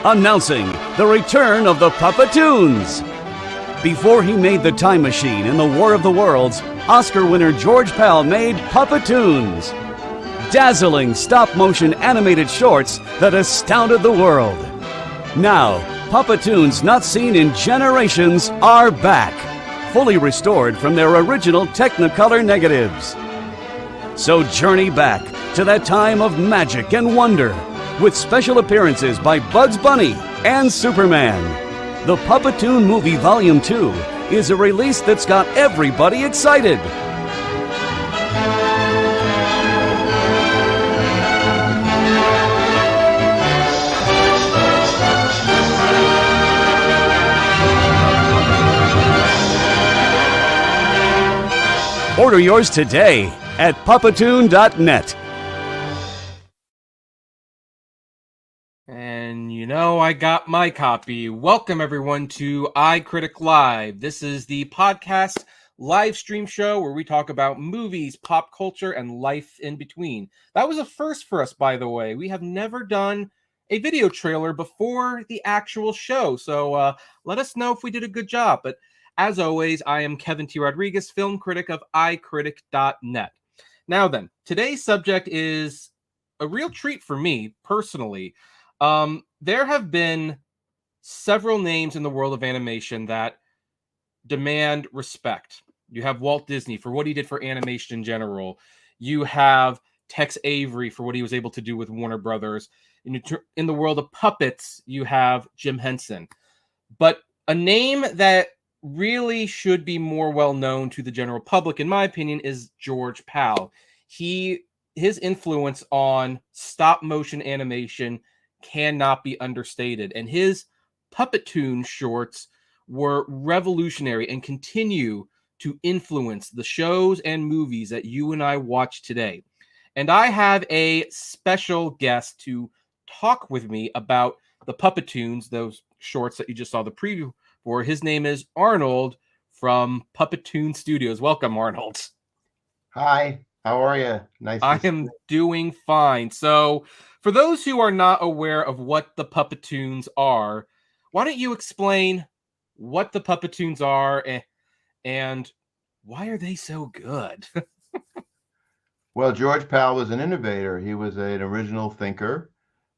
Announcing the return of the Puppetoons. Before he made The Time Machine and The War of the Worlds, Oscar winner George Pal made Puppetoons. Dazzling stop-motion animated shorts that astounded the world. Now, Puppetoons not seen in generations are back, fully restored from their original Technicolor negatives. So journey back to that time of magic and wonder with special appearances by Bugs Bunny and Superman. The Puppetoon Movie Volume 2 is a release that's got everybody excited. Order yours today at Puppetoon.net. And you know, I got my copy. Welcome everyone to iCritic Live. This is the podcast live stream show where we talk about movies, pop culture, and life in between. That was a first for us, by the way. We have never done a video trailer before the actual show, so let us know if we did a good job. But as always, I am Kevin T. Rodriguez, film critic of iCritic.net. Now then, today's subject is a real treat for me, personally. There have been several names in the world of animation that demand respect. You have Walt Disney for what he did for animation in general. You have Tex Avery for what he was able to do with Warner Brothers. In the world of puppets, you have Jim Henson. But a name that really should be more well known to the general public, in my opinion, is George Pal. His influence on stop motion animation cannot be understated, and his Puppetoon shorts were revolutionary and continue to influence the shows and movies that you and I watch today. And I have a special guest to talk with me about the Puppetoons, those shorts that you just saw the preview for. His name is Arnold from Puppetoon Studios. Welcome, Arnold. Hi, how are you? Nice. I am doing fine. So, for those who are not aware of what the Puppetoons are, why don't you explain what the Puppetoons are and why are they so good? Well, George Pal was an innovator. He was an original thinker.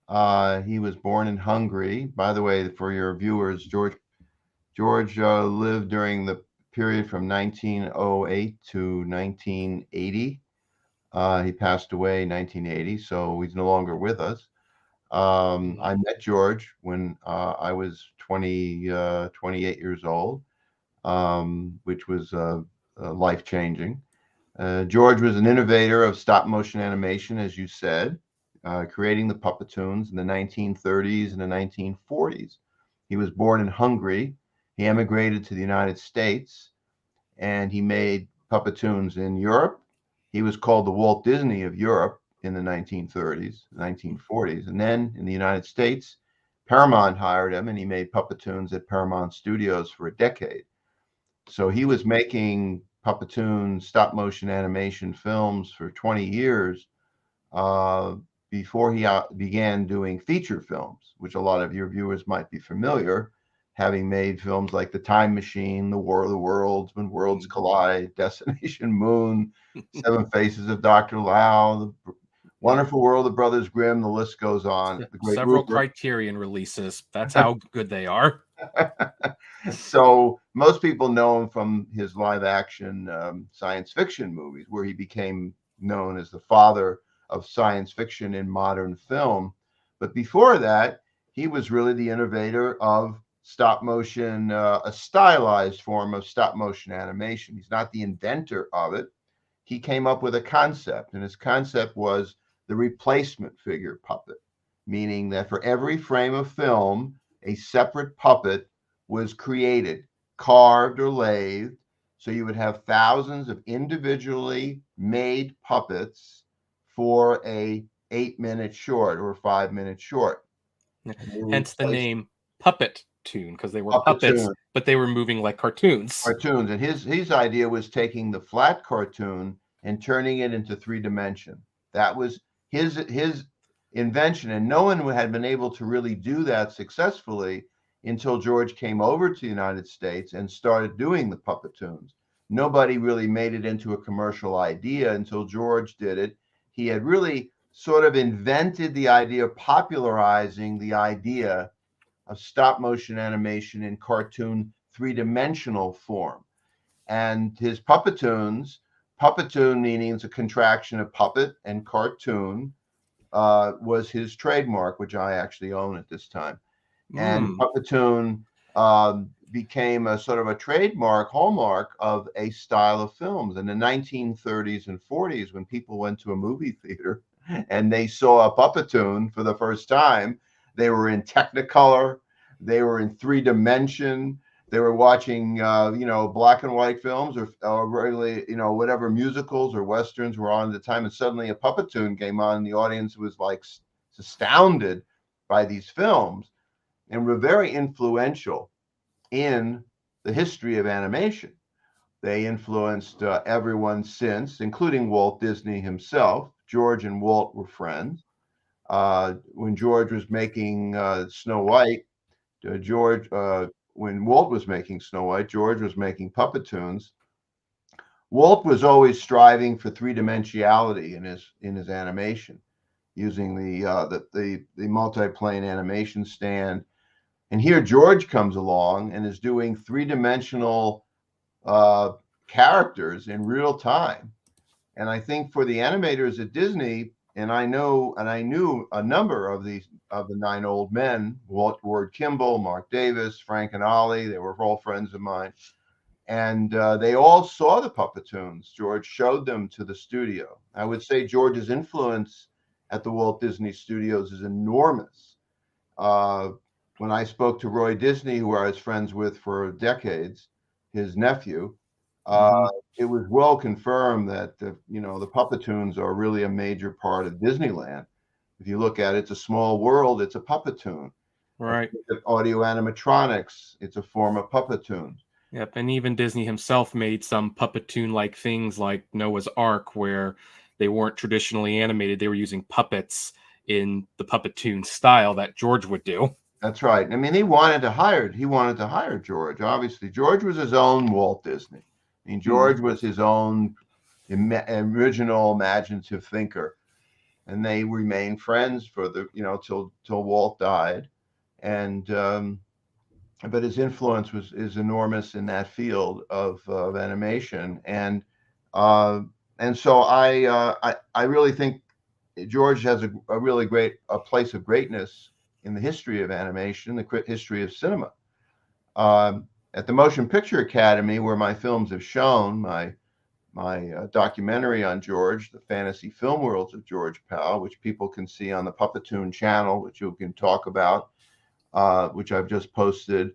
He was born in Hungary. By the way, for your viewers, George lived during the period from 1908 to 1980. He passed away in 1980, so he's no longer with us. I met George when I was 28 years old, which was life-changing. George was an innovator of stop-motion animation, as you said, creating the Puppetoons in the 1930s and the 1940s. He was born in Hungary. He emigrated to the United States, and he made Puppetoons in Europe. He was called the Walt Disney of Europe in the 1930s, 1940s. And then in the United States, Paramount hired him, and he made Puppetoons at Paramount Studios for a decade. So he was making Puppetoon stop-motion animation films for 20 years before he began doing feature films, which a lot of your viewers might be familiar, having made films like The Time Machine, The War of the Worlds, When Worlds Collide, Destination Moon, Seven Faces of Dr. Lau, The Wonderful World of Brothers Grimm, the list goes on. Several Criterion releases. That's how good they are. So most people know him from his live action science fiction movies, where he became known as the father of science fiction in modern film. But before that, he was really the innovator of stop motion, a stylized form of stop motion animation. He's not the inventor of it. He came up with a concept, and his concept was the replacement figure puppet, meaning that for every frame of film, a separate puppet was created, carved or lathed. So you would have thousands of individually made puppets for a 8-minute short or a 5-minute short. Hence the name Puppetoon, because they were puppets, but they were moving like cartoons. And his idea was taking the flat cartoon and turning it into 3 dimension. That was his invention, and no one had been able to really do that successfully until George came over to the United States and started doing the Puppetoons. Nobody really made it into a commercial idea until George did it. He had really sort of invented the idea of popularizing the idea of stop motion animation in cartoon three-dimensional form. And his Puppetoons, Puppetoon meaning it's a contraction of puppet and cartoon, was his trademark, which I actually own at this time. And Puppetoon became a sort of a trademark, hallmark of a style of films. In the 1930s and 40s, when people went to a movie theater and they saw a Puppetoon for the first time, they were in Technicolor, they were in 3D, they were watching, black and white films or really, whatever musicals or westerns were on at the time, and suddenly a Puppetoon came on, and the audience was like astounded by these films, and were very influential in the history of animation. They influenced everyone since, including Walt Disney himself. George and Walt were friends. When George was making Snow White, when Walt was making Snow White, George was making Puppetoons. Walt was always striving for three-dimensionality in his animation, using the multi-plane animation stand. And here George comes along and is doing three-dimensional characters in real time. And I think for the animators at Disney, and I knew a number of the 9 old men, Ward Kimball, Mark Davis, Frank and Ollie, they were all friends of mine. And they all saw the Puppetoons. George showed them to the studio. I would say George's influence at the Walt Disney Studios is enormous. When I spoke to Roy Disney, who I was friends with for decades, his nephew, it was well confirmed that the Puppetoons are really a major part of Disneyland. If you look at it, it's a small world, it's a Puppetoon. Right. Audio animatronics, it's a form of Puppetoon. Yep, and even Disney himself made some Puppetoon-like things like Noah's Ark, where they weren't traditionally animated. They were using puppets in the Puppetoon style that George would do. That's right. I mean, he wanted to hire George. Obviously, George was his own Walt Disney. I mean, George was his own original imaginative thinker, and they remained friends for till Walt died, and but his influence is enormous in that field of animation, and so I really think George has a really great place of greatness in the history of animation, the history of cinema. At the Motion Picture Academy, where my films have shown, my documentary on George, The Fantasy Film Worlds of George Pal, which people can see on the Puppetoon channel, which you can talk about, which I've just posted,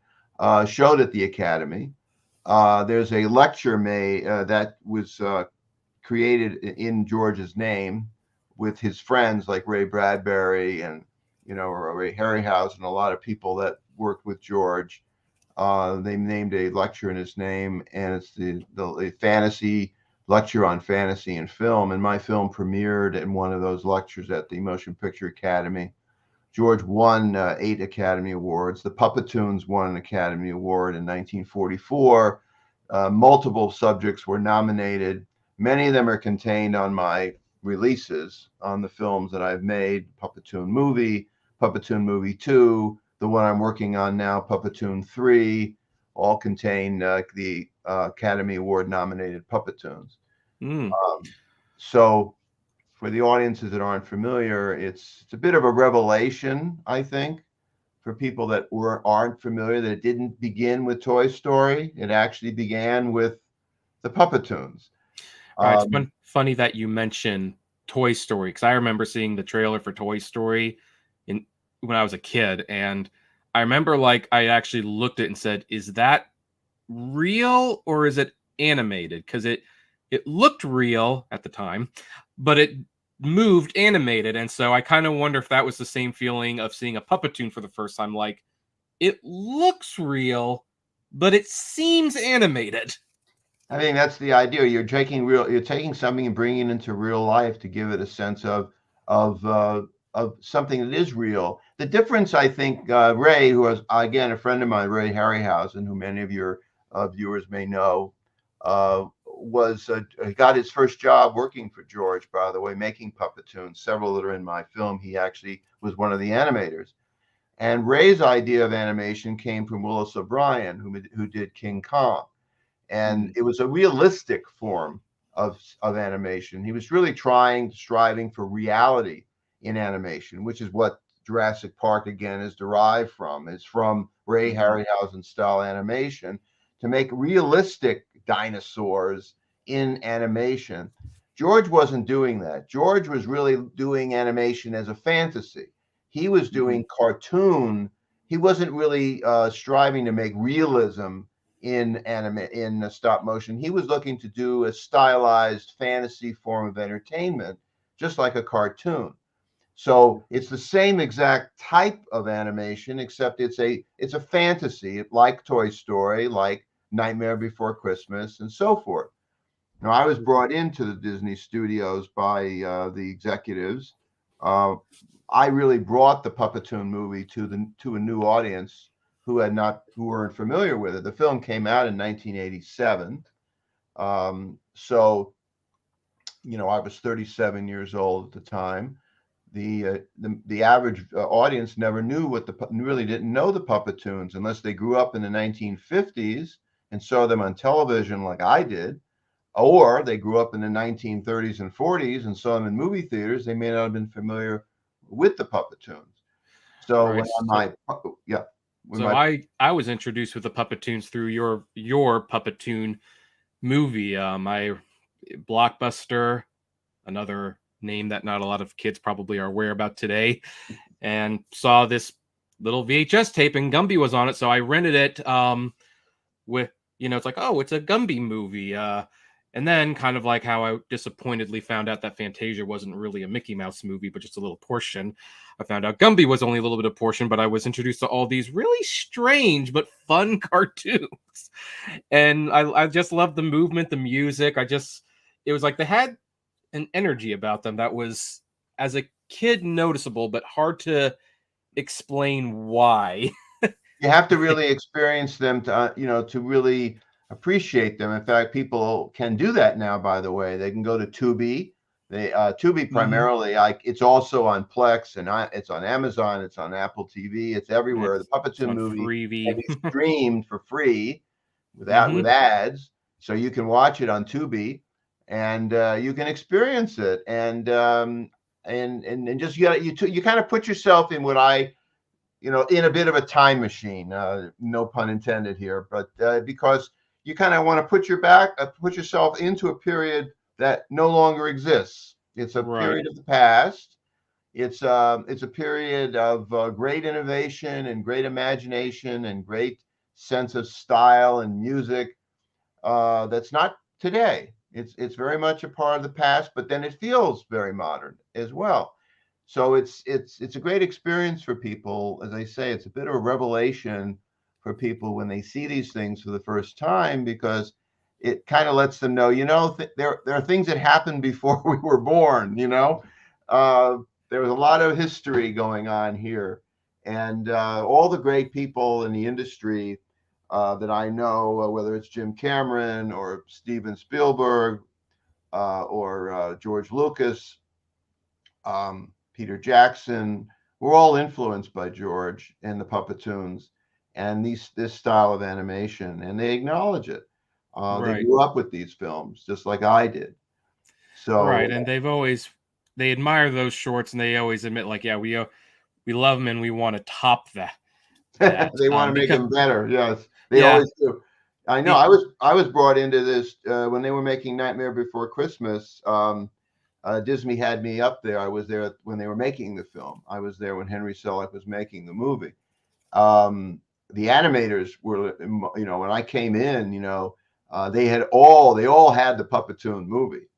showed at the Academy. There's a lecture that was created in George's name with his friends like Ray Bradbury and Ray Harryhausen and a lot of people that worked with George. They named a lecture in his name, and it's the fantasy lecture on fantasy and film. And my film premiered in one of those lectures at the Motion Picture Academy. George won 8 Academy Awards. The Puppetoons won an Academy Award in 1944. Multiple subjects were nominated. Many of them are contained on my releases on the films that I've made: Puppetoon Movie, Puppetoon Movie 2, the one I'm working on now, Puppetoon 3, all contain the Academy Award nominated Puppetoons. So for the audiences that aren't familiar, it's a bit of a revelation, I think, for people that aren't familiar, that it didn't begin with Toy Story. It actually began with the Puppetoons. It's funny that you mention Toy Story, because I remember seeing the trailer for Toy Story when I was a kid, and I remember I actually looked at it and said, is that real or is it animated? Because it looked real at the time, but it moved animated, and so I kind of wonder if that was the same feeling of seeing a Puppetoon for the first time. Like, it looks real, but it seems animated. I think that's the idea. You're taking something and bringing it into real life to give it a sense of of something that is real. The difference, I think, Ray, who was again a friend of mine, Ray Harryhausen, who many of your viewers may know, was got his first job working for George, by the way, making Puppetoons, several that are in my film. He actually was one of the animators. And Ray's idea of animation came from Willis O'Brien, who did King Kong. And it was a realistic form of animation. He was really striving for reality in animation, which is what Jurassic Park again is derived from. It's from Ray Harryhausen style animation to make realistic dinosaurs in animation. George wasn't doing that. George was really doing animation as a fantasy. He was doing cartoon. He wasn't really striving to make realism in stop motion. He was looking to do a stylized fantasy form of entertainment, just like a cartoon. So it's the same exact type of animation, except it's a fantasy, like Toy Story, like Nightmare Before Christmas, and so forth. Now, I was brought into the Disney studios by the executives. I really brought the Puppetoon movie to a new audience who weren't familiar with it. The film came out in 1987. So, I was 37 years old at the time. The average audience never really didn't know the Puppetoons unless they grew up in the 1950s and saw them on television like I did, or they grew up in the 1930s and 40s and saw them in movie theaters. They may not have been familiar with the Puppetoons. So I was introduced with the Puppetoons through your Puppetoon movie, my Blockbuster, another name that not a lot of kids probably are aware about today, and saw this little VHS tape and Gumby was on it, so I rented it with, it's like, oh, it's a Gumby movie, and then kind of like how I disappointedly found out that Fantasia wasn't really a Mickey Mouse movie, but just a little portion. I found out Gumby was only a little bit of portion, but I was introduced to all these really strange but fun cartoons. And I just loved the movement, the music. It was like they had an energy about them that was, as a kid, noticeable, but hard to explain why. You have to really experience them to really appreciate them. In fact, people can do that now, by the way. They can go to Tubi. Tubi primarily, it's also on Plex, and it's on Amazon, it's on Apple TV, it's everywhere. The Puppetoon movie can be streamed for free with ads, so you can watch it on Tubi, and you can experience it, and just you kind of put yourself in what in a bit of a time machine, no pun intended here, but because you kind of want to put yourself into a period that no longer exists. It's a period of the past. It's a period of great innovation and great imagination and great sense of style and music that's not today. It's very much a part of the past, but then it feels very modern as well. So it's a great experience for people. As I say, it's a bit of a revelation for people when they see these things for the first time, because it kind of lets them know, there are things that happened before we were born. There was a lot of history going on here, and all the great people in the industry that I know, whether it's Jim Cameron or Steven Spielberg or George Lucas, Peter Jackson, were all influenced by George and the Puppetoons and this style of animation, and they acknowledge it. They grew up with these films just like I did. So and they admire those shorts, and they always admit, like, yeah, we love them and we want to top that. They want to make them better. Yes, they always do. I know. I was brought into this when they were making Nightmare Before Christmas. Disney had me up there. I was there when they were making the film. I was there when Henry Selick was making the movie. The animators were, when I came in, they all had the Puppetoon movie,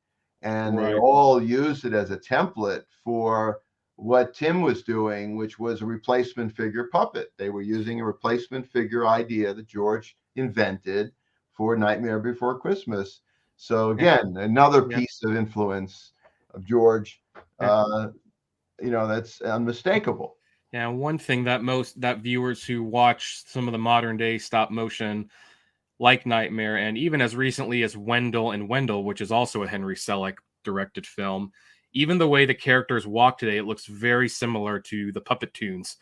and they all used it as a template for what Tim was doing, which was a replacement figure puppet. They were using a replacement figure idea that George invented for Nightmare Before Christmas. So again, another piece of influence of George that's unmistakable. Yeah, one thing that viewers who watch some of the modern day stop motion, like Nightmare, and even as recently as Wendell and Wendell, which is also a Henry Selick directed film, even the way the characters walk today, it looks very similar to the Puppetoons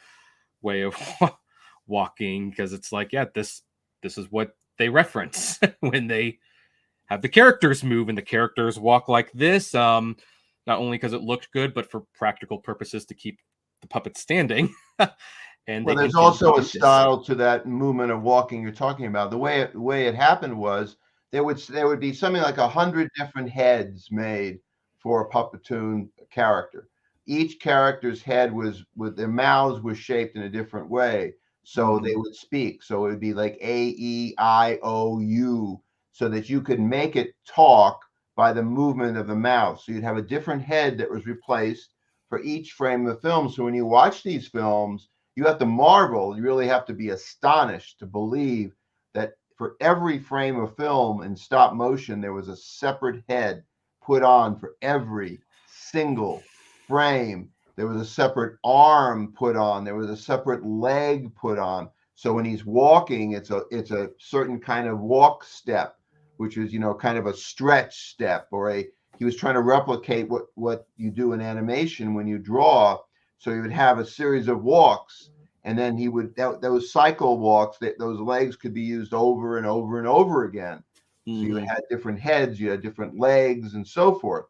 way of walking, because it's like, yeah, this is what they reference when they have the characters move, and the characters walk like this. Not only because it looked good, but for practical purposes to keep the puppet standing. And Well, they there's continue also to a do this. style to that movement of walking you're talking about. The way it happened was there would be something like 100 different heads made for a Puppetoon character. Each character's head was with their mouths was shaped in a different way, so they would speak. So it would be like A-E-I-O-U, so that you could make it talk by the movement of the mouth. So you'd have a different head that was replaced for each frame of the film. So when you watch these films, you have to marvel. You really have to be astonished to believe that for every frame of film in stop motion, there was a separate head put on for every single frame. There was a separate arm put on. There was a separate leg put on. So when he's walking, it's a certain kind of walk step, which is kind of a stretch step, or he was trying to replicate what you do in animation when you draw. So he would have a series of walks, and then he would those cycle walks, those legs could be used over and over and over again. So you had different heads, you had different legs, and so forth.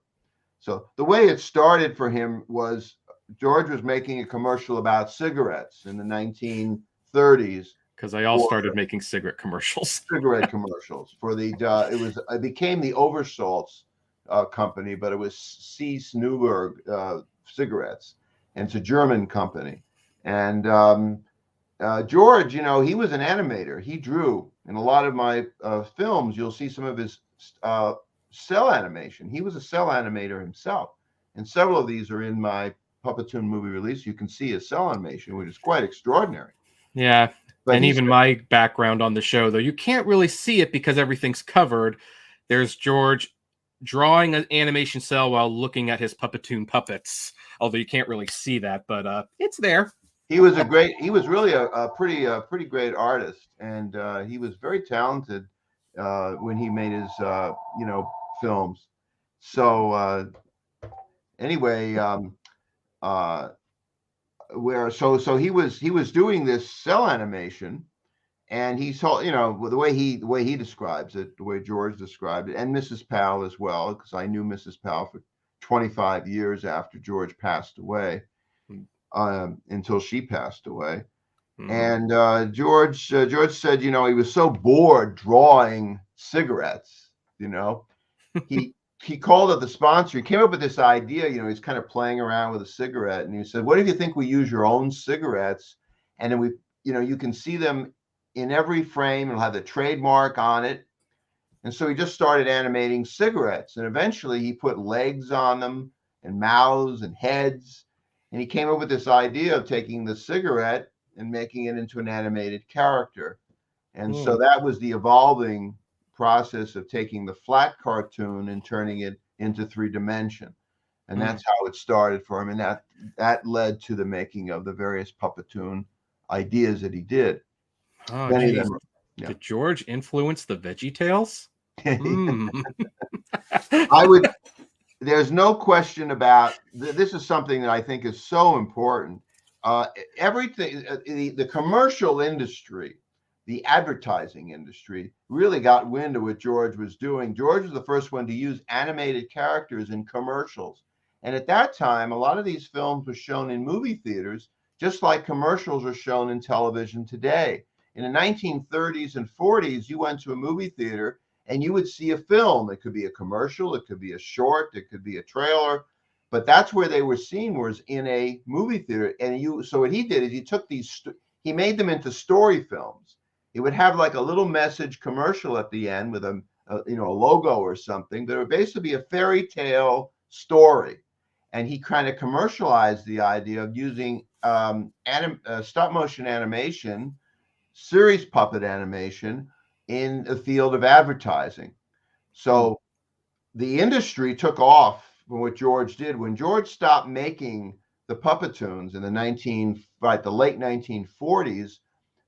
So the way it started for him was George was making a commercial about cigarettes in the 1930s. Because they all started making cigarette commercials. Cigarette commercials for it became the Oversalts company, but it was C. Snooberg cigarettes, and it's a German company. And George, he was an animator. He drew in a lot of my films. You'll see some of his cell animation. He was a cell animator himself, and several of these are in my Puppetoon movie release. You can see his cell animation, which is quite extraordinary. Yeah. But even my background on the show, though, you can't really see it because everything's covered. There's George drawing an animation cell while looking at his Puppetoon puppets. Although you can't really see that, but it's there. He was really a pretty great artist, and he was very talented when he made his films. So anyway, he was doing this cell animation, and he saw the way he describes it, the way George described it, and Mrs. Powell as well, because I knew Mrs. Powell for 25 years after George passed away, until she passed away. And George said, he was so bored drawing cigarettes. He called up the sponsor. He came up with this idea. He's kind of playing around with a cigarette, and he said, "What if you think we use your own cigarettes, and then you can see them in every frame. It'll have the trademark on it." And so he just started animating cigarettes, and eventually he put legs on them and mouths and heads, and he came up with this idea of taking the cigarette and making it into an animated character. And so that was the evolving process of taking the flat cartoon and turning it into 3-dimension. And that's how it started for him. And that led to the making of the various Puppetoon ideas that he did. Oh, geez. Did George influence the Veggie Tales? There's no question about this. Is something that I think is so important. Everything, the commercial industry, the advertising industry really got wind of what George was doing. George was the first one to use animated characters in commercials. And at that time, a lot of these films were shown in movie theaters, just like commercials are shown in television today. In the 1930s and 40s, you went to a movie theater and you would see a film. It could be a commercial, it could be a short, it could be a trailer, but that's where they were seen, was in a movie theater. And so what he did is he took he made them into story films. It would have like a little message commercial at the end with a logo or something, but it would basically be a fairy tale story. And he kind of commercialized the idea of using stop motion animation, series puppet animation in the field of advertising. So the industry took off from what George did. When George stopped making the Puppetoons in the late 1940s,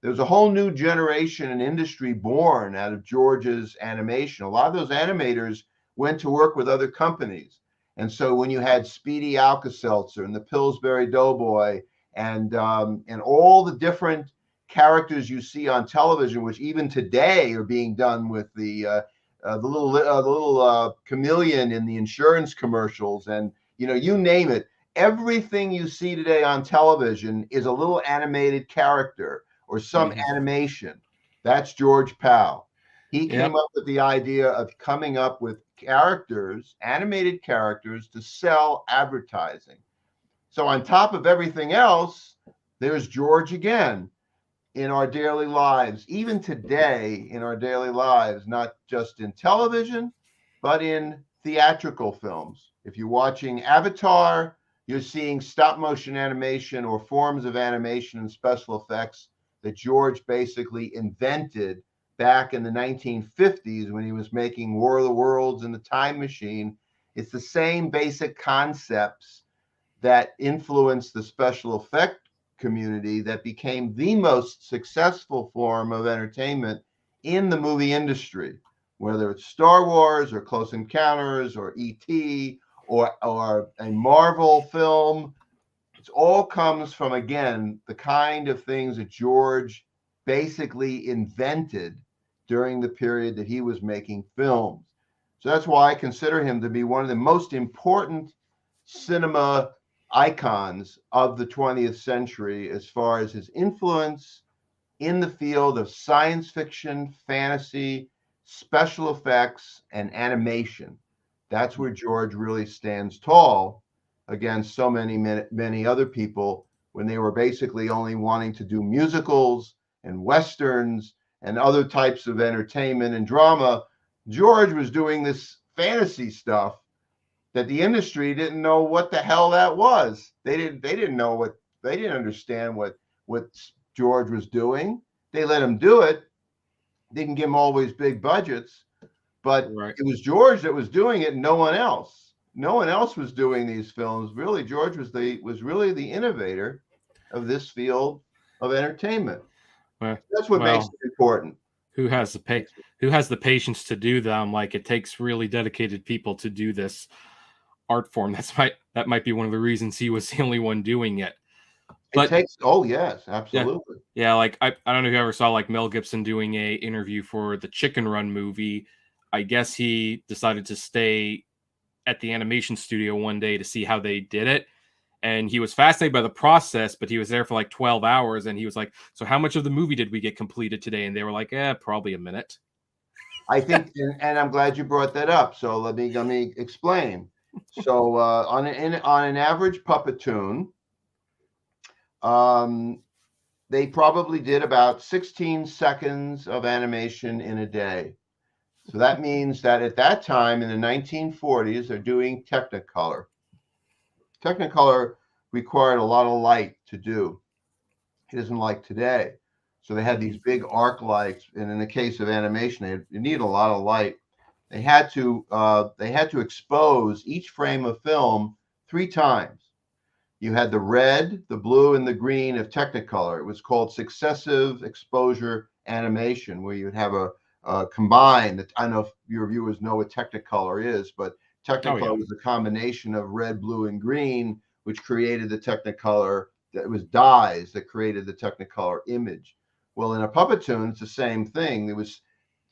there was a whole new generation and industry born out of George's animation. A lot of those animators went to work with other companies. And so when you had Speedy Alka-Seltzer and the Pillsbury Doughboy and all the different characters you see on television, which even today are being done with the little chameleon in the insurance commercials, and you name it. Everything you see today on television is a little animated character or some animation. That's George Pal. He came up with the idea of coming up with characters, animated characters, to sell advertising. So on top of everything else, there's George again in our daily lives, even today in our daily lives, not just in television, but in theatrical films. If you're watching Avatar, you're seeing stop motion animation or forms of animation and special effects that George basically invented back in the 1950s when he was making War of the Worlds and the Time Machine. It's the same basic concepts that influenced the special effect community that became the most successful form of entertainment in the movie industry, whether it's Star Wars or Close Encounters or E.T. or a Marvel film. It all comes from, again, the kind of things that George basically invented during the period that he was making films. So that's why I consider him to be one of the most important cinema icons of the 20th century as far as his influence in the field of science fiction, fantasy, special effects, and animation. That's where George really stands tall against so many other people when they were basically only wanting to do musicals and westerns and other types of entertainment and drama. George was doing this fantasy stuff that the industry didn't know what the hell that was. They didn't understand what George was doing. They let him do it. Didn't give him always big budgets, but It was George that was doing it and no one else. No one else was doing these films. Really, George was really the innovator of this field of entertainment. That's what makes it important. Who has the patience to do them? Like, it takes really dedicated people to do this art form. That might be one of the reasons he was the only one doing it. But yes, absolutely. Yeah, like I don't know if you ever saw like Mel Gibson doing a interview for the Chicken Run movie. I guess he decided to stay at the animation studio one day to see how they did it. And he was fascinated by the process, but he was there for like 12 hours. And he was like, so how much of the movie did we get completed today? And they were like, probably a minute. I think, and I'm glad you brought that up. So let me explain. So on an average Puppetoon, they probably did about 16 seconds of animation in a day. So that means that at that time in the 1940s, they're doing Technicolor. Technicolor required a lot of light to do. It isn't like today. So they had these big arc lights, and in the case of animation, you need a lot of light. They had to expose each frame of film 3 times. You had the red, the blue, and the green of Technicolor. It was called successive exposure animation, where you'd have a combined. I don't know if your viewers know what Technicolor is, but Technicolor was a combination of red, blue, and green, which created the Technicolor. It was dyes that created the Technicolor image. Well, in a Puppetoon, it's the same thing. There was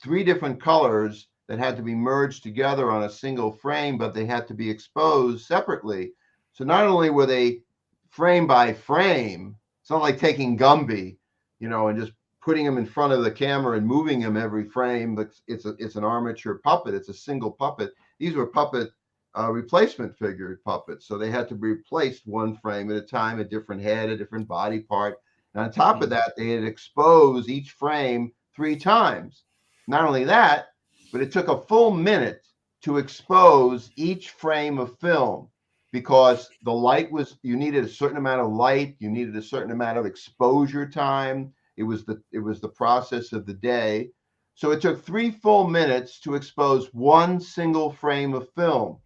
3 different colors that had to be merged together on a single frame, but they had to be exposed separately. So not only were they frame by frame, it's not like taking Gumby, and just putting them in front of the camera and moving them every frame. But it's an armature puppet. It's a single puppet. These were puppet replacement figure puppets. So they had to be replaced one frame at a time, a different head, a different body part. And on top of that, they had exposed each frame 3 times. Not only that, but it took a full minute to expose each frame of film, because the light you needed a certain amount of light, you needed a certain amount of exposure time. It was the process of the day. So it took 3 full minutes to expose one single frame of film.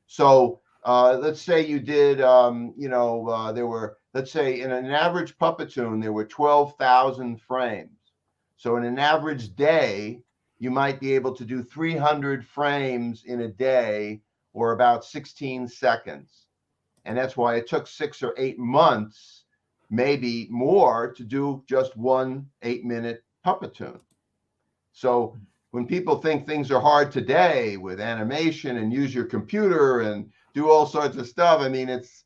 So let's say you did, there were, let's say in an average Puppetoon, there were 12,000 frames. So in an average day, you might be able to do 300 frames in a day, or about 16 seconds. And that's why it took 6 or 8 months, maybe more, to do just one 8-minute Puppetoon. So when people think things are hard today with animation and use your computer and do all sorts of stuff, I mean, it's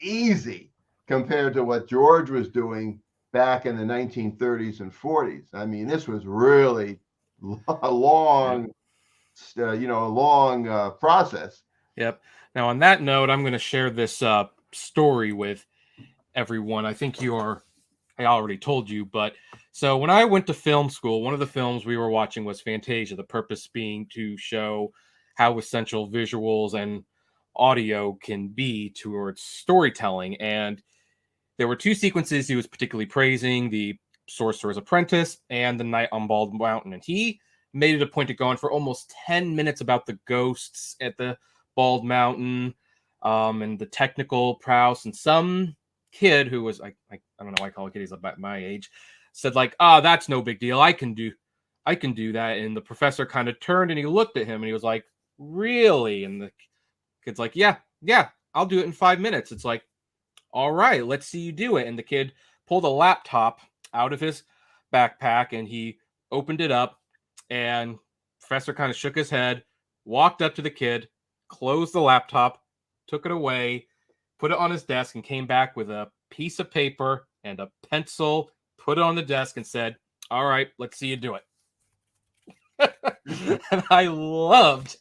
easy compared to what George was doing back in the 1930s and 40s. I mean, this was really a long, process. Yep. Now, on that note, I'm going to share this story with everyone. I think I already told you, but so when I went to film school, one of the films we were watching was Fantasia, the purpose being to show how essential visuals and audio can be towards storytelling. And there were two sequences he was particularly praising: the Sorcerer's Apprentice and the Night on Bald Mountain. And he made it a point to go on for almost 10 minutes about the ghosts at the Bald Mountain, and the technical prowess. And some kid who was, I don't know why I call a kid, he's about my age, said like, that's no big deal. I can do that. And the professor kind of turned and he looked at him and he was like, really? And the kid's like, yeah, I'll do it in 5 minutes. It's like, all right, let's see you do it. And the kid pulled a laptop out of his backpack and he opened it up, and professor kind of shook his head, walked up to the kid, closed the laptop, took it away, put it on his desk, and came back with a piece of paper and a pencil, put it on the desk, and said, all right, let's see you do it. And I loved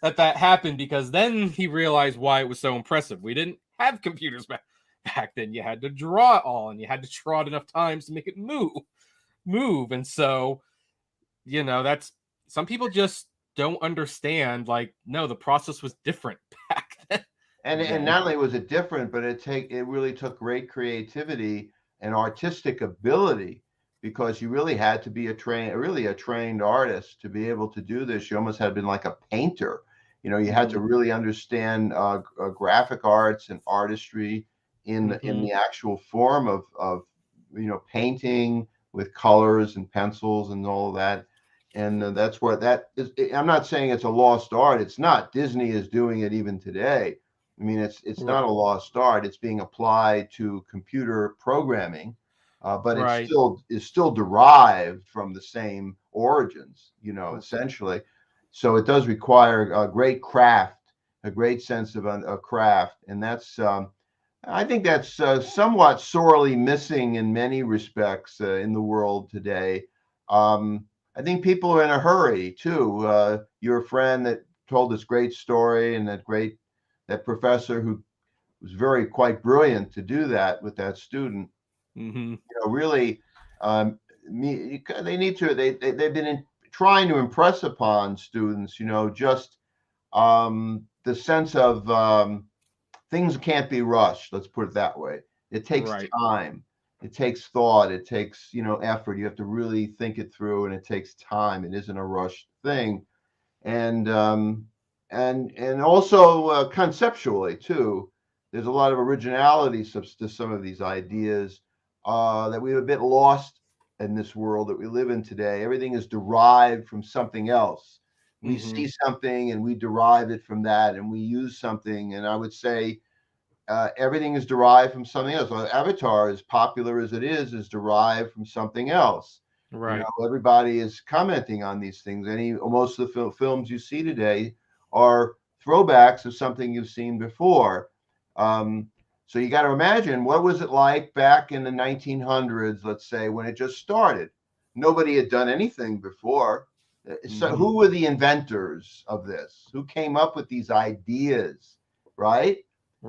that happened, because then he realized why it was so impressive. We didn't have computers back then. You had to draw it all, and you had to draw it enough times to make it move. And so, that's, some people just don't understand, like, no, the process was different back then. And not only was it different, but it really took great creativity and artistic ability, because you really had to be a trained artist to be able to do this. You almost had been like a painter. You had to really understand graphic arts and artistry in the actual form of painting with colors and pencils and all of that. And that's what that is. I'm not saying it's a lost art. It's not. Disney is doing it even today. I mean, it's not a lost art. It's being applied to computer programming, but it is still derived from the same origins, essentially. So it does require a great craft, a great sense of a craft, and that's I think that's somewhat sorely missing in many respects in the world today. I think people are in a hurry too. Your friend that told this great story, and that professor who was quite brilliant to do that with that student. Really, they need to. They've been trying to impress upon students, just the sense of things can't be rushed. Let's put it that way. It takes time. It takes thought. It takes, effort. You have to really think it through, and it takes time. It isn't a rushed thing. And also conceptually too, there's a lot of originality to some of these ideas that we're a bit lost in this world that we live in today. Everything is derived from something else. We see something and we derive it from that, and we use something. And I would say everything is derived from something else. Avatar, as popular as it is derived from something else. Right. Everybody is commenting on these things. Most of the films you see today are throwbacks of something you've seen before. So you got to imagine, what was it like back in the 1900s, let's say, when it just started? Nobody had done anything before. So who were the inventors of this? Who came up with these ideas, right?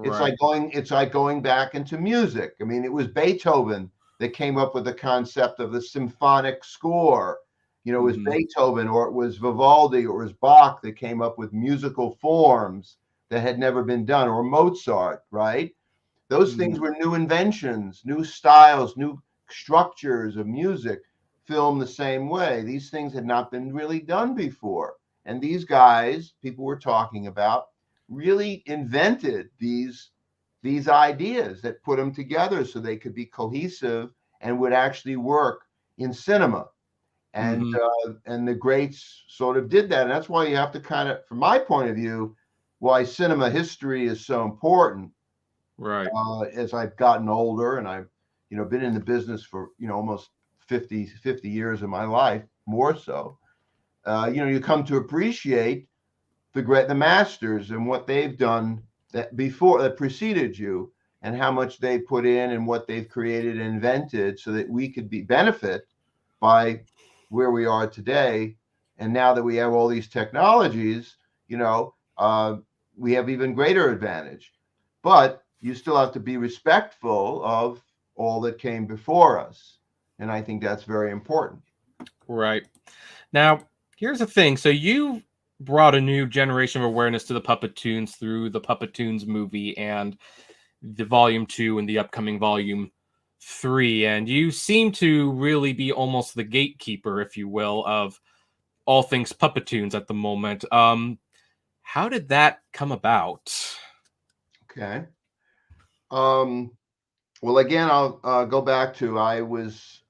It's like going back into music. I mean, it was Beethoven that came up with the concept of the symphonic score. It was Beethoven, or it was Vivaldi, or it was Bach that came up with musical forms that had never been done, or Mozart, right? Those things were new inventions, new styles, new structures of music. Film the same way. These things had not been really done before. And these guys, people we're talking about, really invented these ideas that put them together so they could be cohesive and would actually work in cinema. And the greats sort of did that. And that's why you have to kind of, from my point of view, why cinema history is so important. Right. As I've gotten older, and I've, been in the business for, almost 50 years of my life, more so, you come to appreciate the masters and what they've done that preceded you, and how much they put in and what they've created and invented so that we could benefit by where we are today. And now that we have all these technologies, we have even greater advantage. But you still have to be respectful of all that came before us. And I think that's very important. Right. Now, here's the thing. So you brought a new generation of awareness to the Puppetoons through the Puppetoons movie and the volume 2 and the upcoming volume 3. And you seem to really be almost the gatekeeper, if you will, of all things Puppetoons at the moment. How did that come about? Okay. Well, again, I'll go back to I was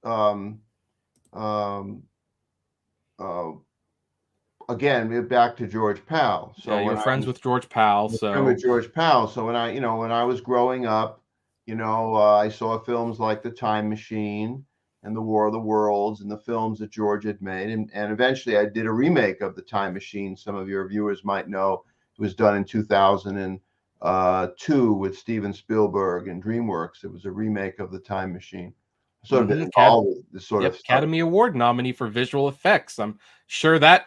again back to George Pal. So yeah, you were friends with George Pal. So with George Pal. So when I was growing up, I saw films like The Time Machine and The War of the Worlds and the films that George had made, and eventually I did a remake of The Time Machine. Some of your viewers might know it was done in 2002 with Steven Spielberg and DreamWorks. It was a remake of The Time Machine. Sort of been involved with this sort of stuff. Academy Award nominee for visual effects. I'm sure that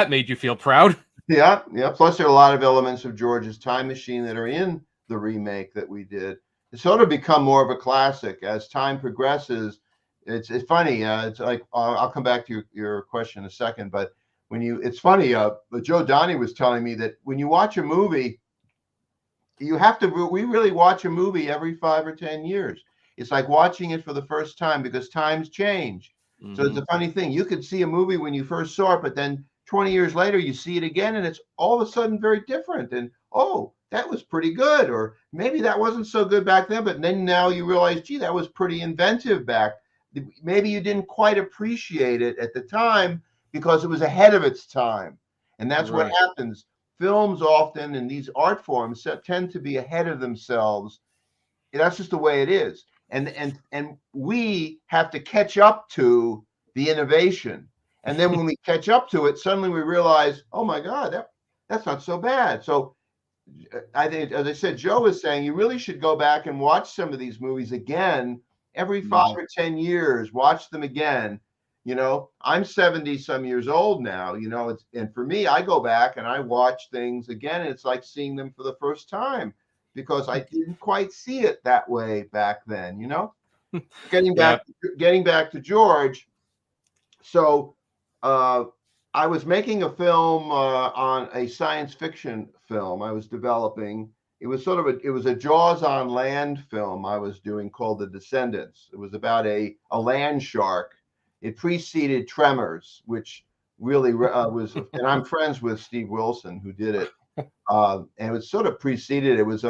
made you feel proud. Yeah. Plus, there are a lot of elements of George's Time Machine that are in the remake that we did. It's sort of become more of a classic as time progresses. It's funny. It's like I'll come back to your question in a second, but it's funny. Joe Donnie was telling me that when you watch a movie, we really watch a movie every 5 or 10 years. It's like watching it for the first time because times change. So it's a funny thing. You could see a movie when you first saw it, but then 20 years later, you see it again and it's all of a sudden very different. And, oh, that was pretty good. Or maybe that wasn't so good back then, but then now you realize, gee, that was pretty inventive back. Maybe you didn't quite appreciate it at the time because it was ahead of its time. And that's what happens. Films often in these art forms tend to be ahead of themselves. That's just the way it is. And we have to catch up to the innovation. And then when we catch up to it, suddenly we realize, oh my God, that's not so bad. So I think, as I said, Joe was saying, you really should go back and watch some of these movies again every 5 or 10 years. Watch them again. I'm 70 some years old now, and for me, I go back and I watch things again. And it's like seeing them for the first time because I didn't quite see it that way back then, Getting back to George. So I was making a film on a science fiction film I was developing. It was a Jaws on land film I was doing called The Descendants. It was about a land shark. It preceded Tremors, which really was, and I'm friends with Steve Wilson who did it. And it was sort of preceded. It was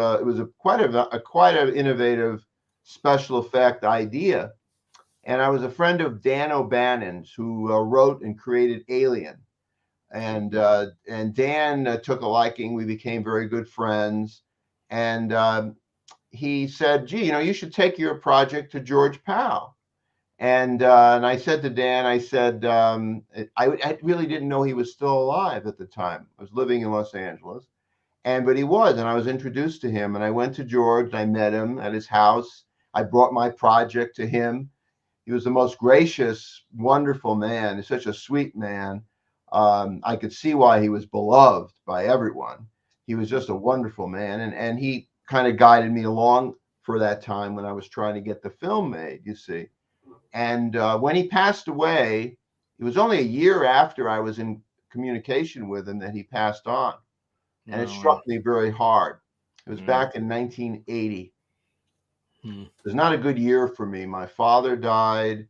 quite an innovative special effect idea. And I was a friend of Dan O'Bannon's, who wrote and created Alien. And Dan took a liking. We became very good friends. And he said, gee, you should take your project to George Pal. And I said to Dan, I said, I really didn't know he was still alive at the time. I was living in Los Angeles. But he was, and I was introduced to him. And I went to George, and I met him at his house. I brought my project to him. He was the most gracious, wonderful man. He's such a sweet man. I could see why he was beloved by everyone. He was just a wonderful man. And he kind of guided me along for that time when I was trying to get the film made, you see. And when he passed away, it was only a year after I was in communication with him that he passed on. And it struck me very hard. It was back in 1980. It was not a good year for me. My father died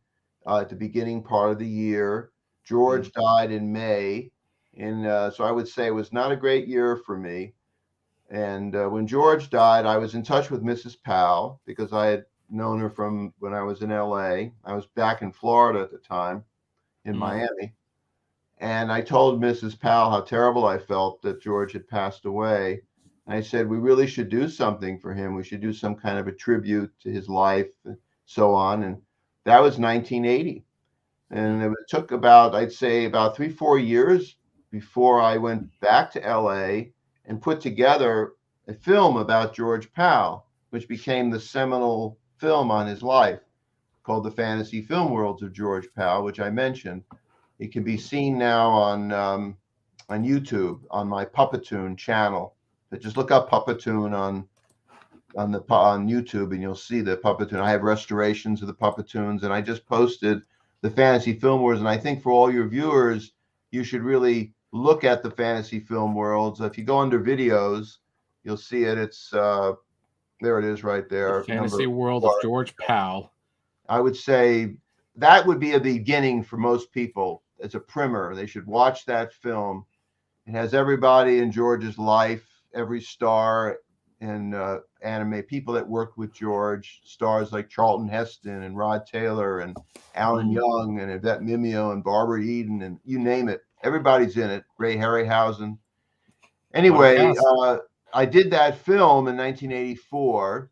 at the beginning part of the year. George died in May. And so I would say it was not a great year for me. And when George died, I was in touch with Mrs. Powell because I had known her from when I was in LA. I was back in Florida at the time, in Miami. And I told Mrs. Powell how terrible I felt that George had passed away. And I said, we really should do something for him. We should do some kind of a tribute to his life and so on. And that was 1980. And it took about, I'd say, about 3-4 years before I went back to LA and put together a film about George Powell, which became the seminal film on his life called The Fantasy Film Worlds of George Powell, which I mentioned. It can be seen now on YouTube on my Puppetoon channel. But just look up Puppetoon on YouTube, and you'll see the Puppetoon. I have restorations of the Puppetoons, and I just posted the Fantasy Film Worlds. And I think for all your viewers, you should really look at the Fantasy Film Worlds. If you go under videos, you'll see it. It's there it is right there. The Fantasy World of George Powell. I would say that would be a beginning for most people as a primer. They should watch that film. It has everybody in George's life, every star and anime, people that worked with George, stars like Charlton Heston and Rod Taylor and Alan Young and Yvette Mimeo and Barbara Eden and you name it. Everybody's in it. Ray Harryhausen. Anyway, I did that film in 1984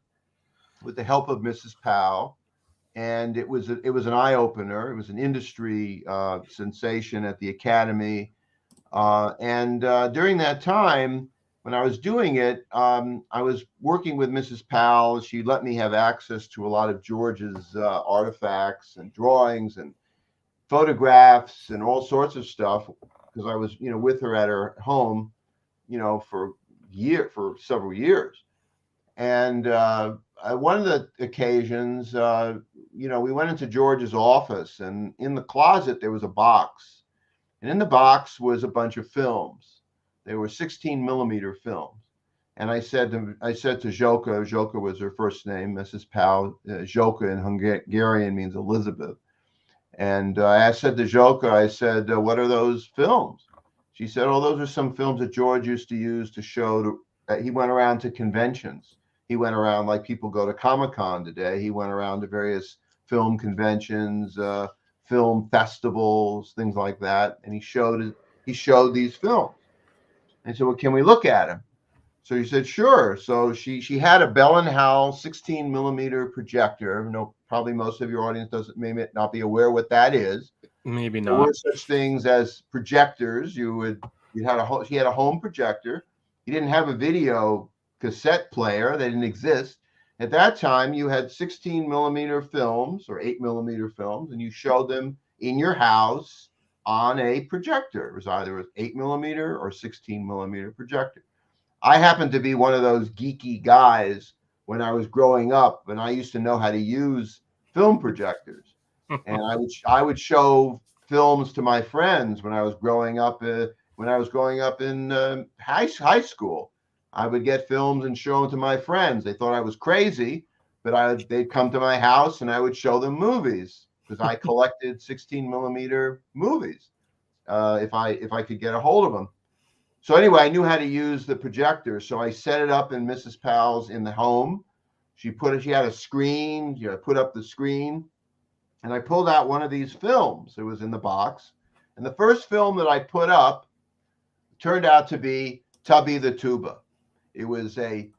with the help of Mrs. Powell. And it was an eye opener. It was an industry sensation at the Academy. And during that time, when I was doing it, I was working with Mrs. Powell. She let me have access to a lot of George's artifacts and drawings and photographs and all sorts of stuff because I was, with her at her home, for several years. And one of the occasions, we went into George's office, and in the closet there was a box, and in the box was a bunch of films. They were 16 millimeter films. And I said to Joka was her first name, Mrs. Powell. Joka in Hungarian means Elizabeth. And I said to Joka, I said, what are those films? She said, oh, those are some films that George used to use to show. He went around to conventions. He went around like people go to Comic-Con today. He went around to various film conventions, film festivals, things like that. And he showed these films. And so, well, can we look at him? So he said, sure. So she had a Bell & Howell 16 millimeter projector. Probably most of your audience may not be aware what that is. Maybe not. There were such things as projectors. She had a home projector. He didn't have a video cassette player. They didn't exist. At that time, you had 16 millimeter films or 8 millimeter films, and you showed them in your house on a projector. It was either an 8 millimeter or 16 millimeter projector. I happened to be one of those geeky guys when I was growing up, and I used to know how to use film projectors. And I would show films to my friends when I was growing up. When I was growing up in high school, I would get films and show them to my friends. They thought I was crazy, but they'd come to my house and I would show them movies because I collected 16 millimeter movies if I could get a hold of them. So anyway, I knew how to use the projector, so I set it up in Mrs. Powell's in the home. She had a screen. Put up the screen, and I pulled out one of these films. It was in the box, and the first film that I put up turned out to be Tubby the Tuba. It was a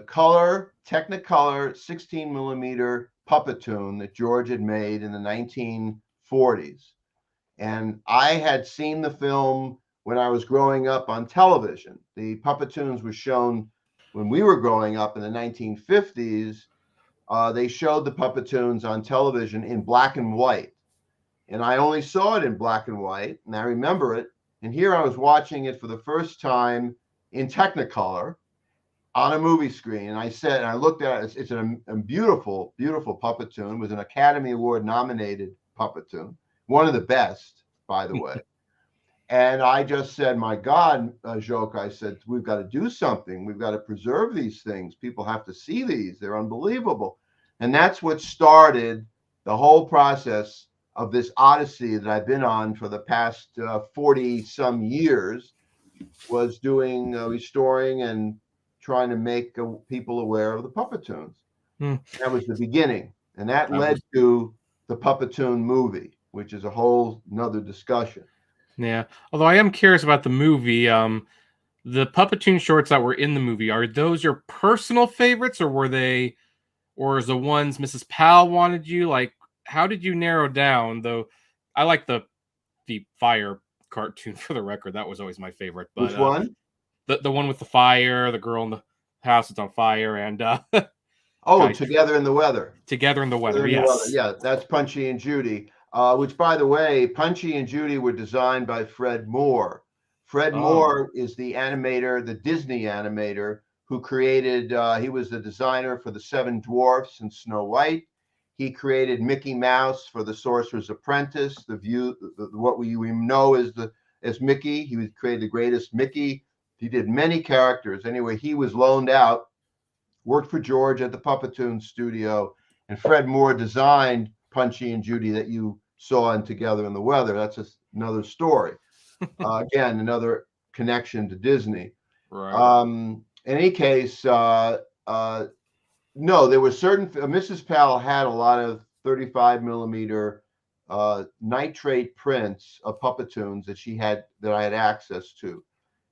color Technicolor 16 millimeter Puppetoon that George had made in the 1940s, and I had seen the film when I was growing up on television. The Puppetoons was shown when we were growing up in the 1950s. They showed the Puppetoons on television in black and white. And I only saw it in black and white, and I remember it. And here I was watching it for the first time in Technicolor on a movie screen. And I looked at it. It's a beautiful, beautiful Puppetoon. It was an Academy Award nominated Puppetoon. One of the best, by the way. And I just said, my God, Joka, I said, we've got to do something. We've got to preserve these things. People have to see these. They're unbelievable. And that's what started the whole process of this odyssey that I've been on for the past 40 some years, was doing restoring and trying to make people aware of the Puppetoons. Hmm. That was the beginning, and that That led was- to the Puppetoon movie, which is a whole nother discussion. Yeah. Although I am curious about the movie. The Puppetoon shorts that were in the movie, are those your personal favorites, or is the ones Mrs. Powell wanted you? Like, how did you narrow down? Though, I like the fire cartoon for the record. That was always my favorite. But Which one? the one with the fire, the girl in the house is on fire, and Oh, guy Together in the Weather. together in the weather. Together in the Weather. Yes. Yeah, that's Punchy and Judy. Which, by the way, Punchy and Judy were designed by Fred Moore. Fred Oh. Moore is the animator, the Disney animator, who created. He was the designer for the Seven Dwarfs and Snow White. He created Mickey Mouse for the Sorcerer's Apprentice. What we know as Mickey. He created the greatest Mickey. He did many characters. Anyway, he was loaned out, worked for George at the Puppetoon studio, and Fred Moore designed Punchy and Judy that you saw in Together in the Weather. That's another story. Again, another connection to Disney. Right. In any case, no, there were certain. Mrs. Powell had a lot of 35 millimeter nitrate prints of Puppetoons that I had access to,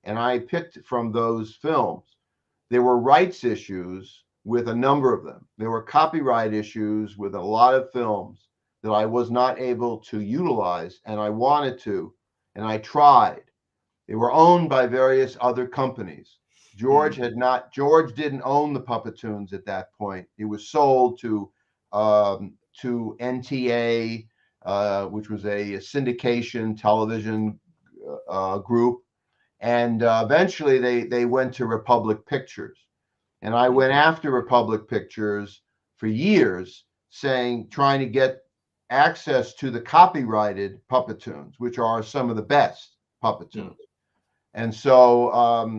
and I picked from those films. There were rights issues with a number of them. There were copyright issues with a lot of films that I was not able to utilize, and I wanted to, and I tried. They were owned by various other companies. George didn't own the Puppetoons at that point. It was sold to NTA, which was a syndication television group. And eventually they went to Republic Pictures. And I went after Republic Pictures for years, trying to get access to the copyrighted Puppetoons, which are some of the best Puppetoons. And so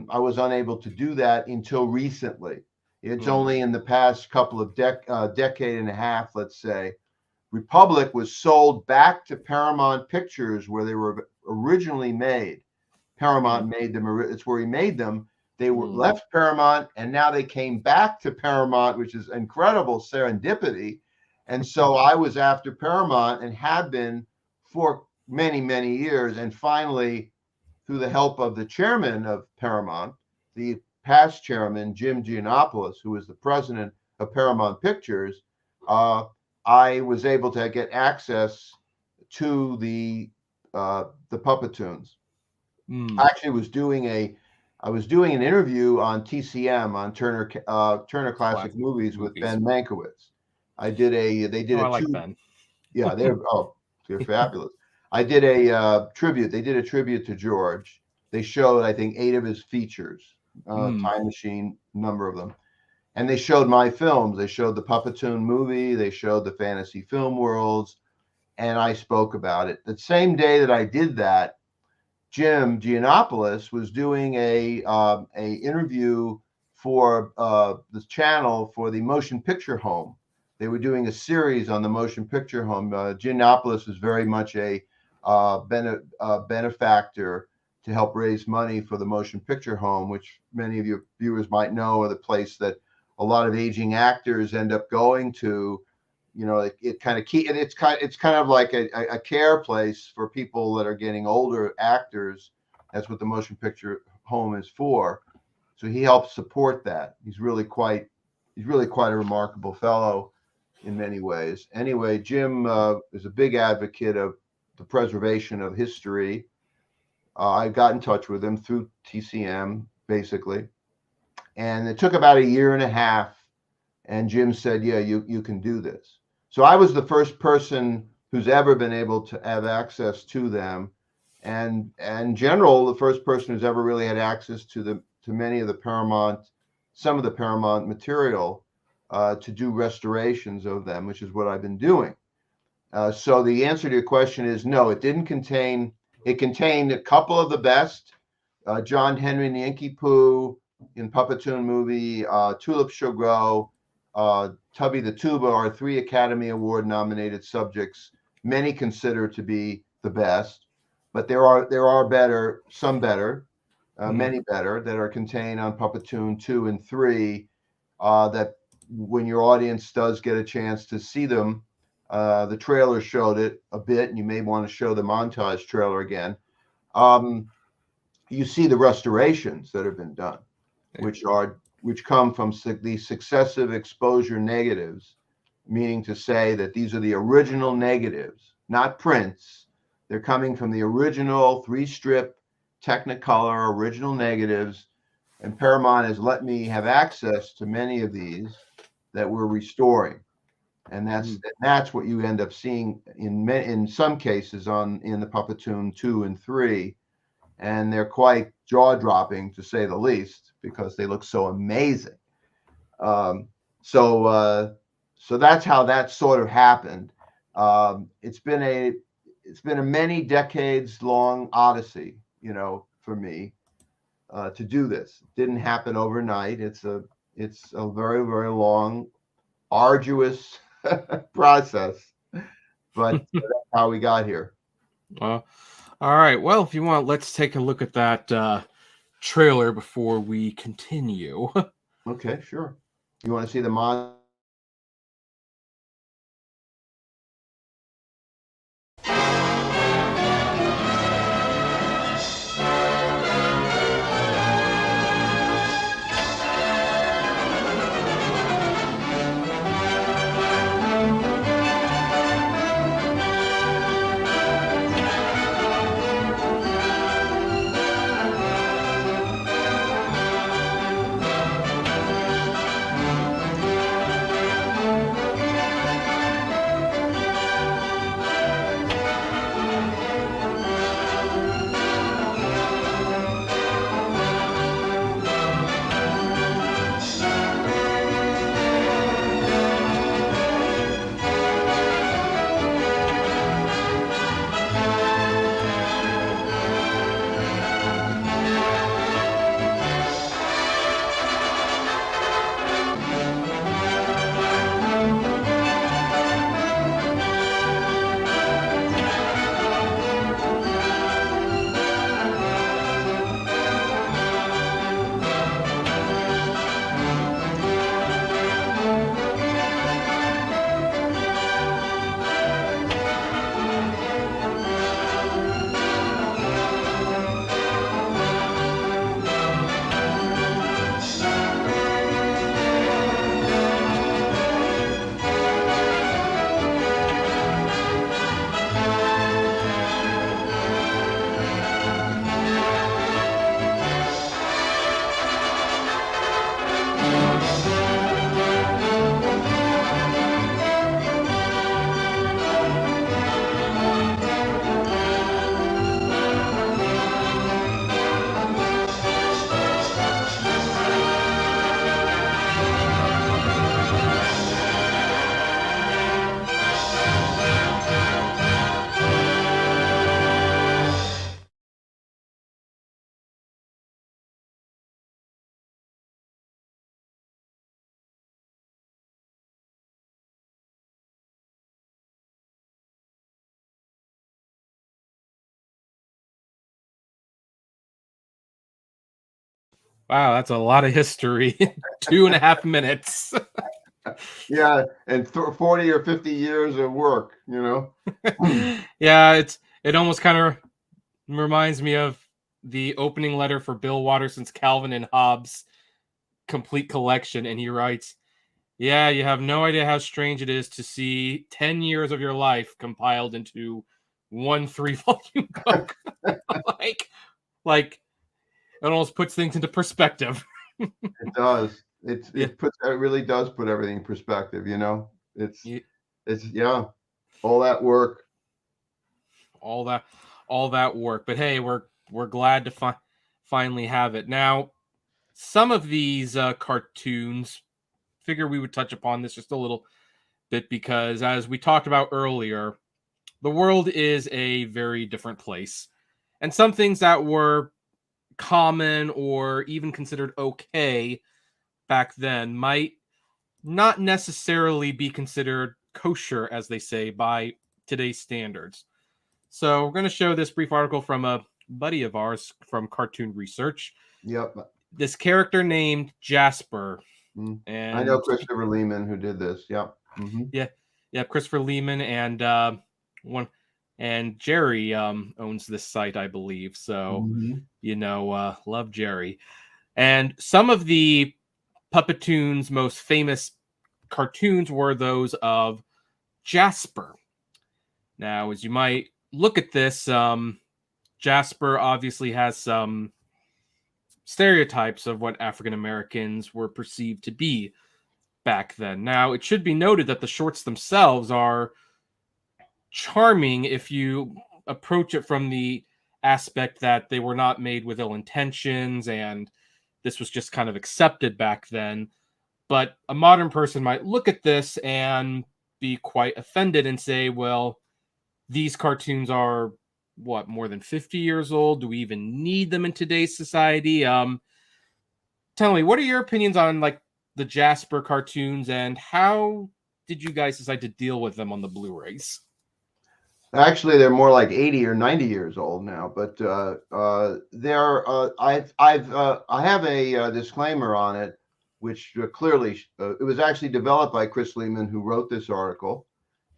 I was unable to do that until recently. It's only in the past couple of decade and a half, let's say, Republic was sold back to Paramount Pictures, where they were originally made. Paramount made them. It's where he made them. They were left Paramount, and now they came back to Paramount, which is incredible serendipity. And so I was after Paramount and had been for many, many years. And finally, through the help of the chairman of Paramount, the past chairman, Jim Giannopoulos, who was the president of Paramount Pictures, I was able to get access to the Puppetoons. I actually was doing an interview on TCM on Turner Classic Movies with Ben Mankiewicz. They did I like Ben. Yeah, they're fabulous. I did a tribute. They did a tribute to George. They showed, I think, 8 of his features, Time Machine, number of them. And they showed my films. They showed the Puppetoon movie. They showed the Fantasy Film Worlds. And I spoke about it. The same day that I did that, Jim Giannopoulos was doing a interview for the channel for the Motion Picture Home. They were doing a series on the Motion Picture Home. Giannopoulos was very much a benefactor to help raise money for the Motion Picture Home, which many of your viewers might know are the place that a lot of aging actors end up going to. You know, it's kind of like a care place for people that are getting older actors. That's what the Motion Picture Home is for. So he helps support that. He's really quite a remarkable fellow in many ways. Anyway, Jim is a big advocate of the preservation of history. I got in touch with him through TCM, basically. And it took about a year and a half. And Jim said, yeah, you can do this. So I was the first person who's ever been able to have access to them. And in general, the first person who's ever really had access to many of the some of the Paramount material to do restorations of them, which is what I've been doing. So the answer to your question is no, it didn't contain. It contained a couple of the best. John Henry and the Inky Pooh in Puppetoon movie, Tulip Shall Grow, Tubby the Tuba are 3 Academy Award nominated subjects. Many consider to be the best, but there are better, some better. many better, that are contained on Puppetoon 2 and 3, that when your audience does get a chance to see them, the trailer showed it a bit, and you may want to show the montage trailer again. You see the restorations that have been done, which come from these successive exposure negatives, meaning to say that these are the original negatives, not prints. They're coming from the original 3-strip Technicolor original negatives, and Paramount has let me have access to many of these that we're restoring, and that's what you end up seeing in some cases in the Puppetoon 2 and 3, and they're quite jaw-dropping, to say the least, because they look so amazing. So that's how that sort of happened. It's been a many decades long odyssey, for me, to do this. It didn't happen overnight. It's a very, very long, arduous process, but that's how we got here. All right. Well, if you want, let's take a look at that trailer before we continue. Okay, sure. You want to see the mod? Wow, that's a lot of history. 2.5 minutes. Yeah, and 40 or 50 years of work, Yeah, it almost kind of reminds me of the opening letter for Bill Watterson's Calvin and Hobbes complete collection, and he writes, "Yeah, you have no idea how strange it is to see 10 years of your life compiled into one 3-volume book." like it almost puts things into perspective. It does. It really does put everything in perspective, It's all that work. All that work. But hey, we're glad to finally have it. Now, some of these cartoons, figure we would touch upon this just a little bit, because as we talked about earlier, the world is a very different place. And some things that were common or even considered okay back then might not necessarily be considered kosher, as they say, by today's standards. So we're going to show this brief article from a buddy of ours from Cartoon Research. Yep. This character named Jasper. Mm. I know And Christopher Lehman who did this. Yep. Mm-hmm. yeah, Christopher Lehman and Jerry owns this site, I believe. So, love Jerry. And some of the Puppetoons' most famous cartoons were those of Jasper. Now, as you might look at this, Jasper obviously has some stereotypes of what African Americans were perceived to be back then. Now, it should be noted that the shorts themselves are charming if you approach it from the aspect that they were not made with ill intentions and this was just kind of accepted back then. But a modern person might look at this and be quite offended and say, well, these cartoons are what, more than 50 years old? Do we even need them in today's society? Tell me, what are your opinions on like the Jasper cartoons and how did you guys decide to deal with them on the Blu-rays? Actually, they're more like 80 or 90 years old now, but I have a disclaimer on it, which clearly it was actually developed by Chris Lehman, who wrote this article,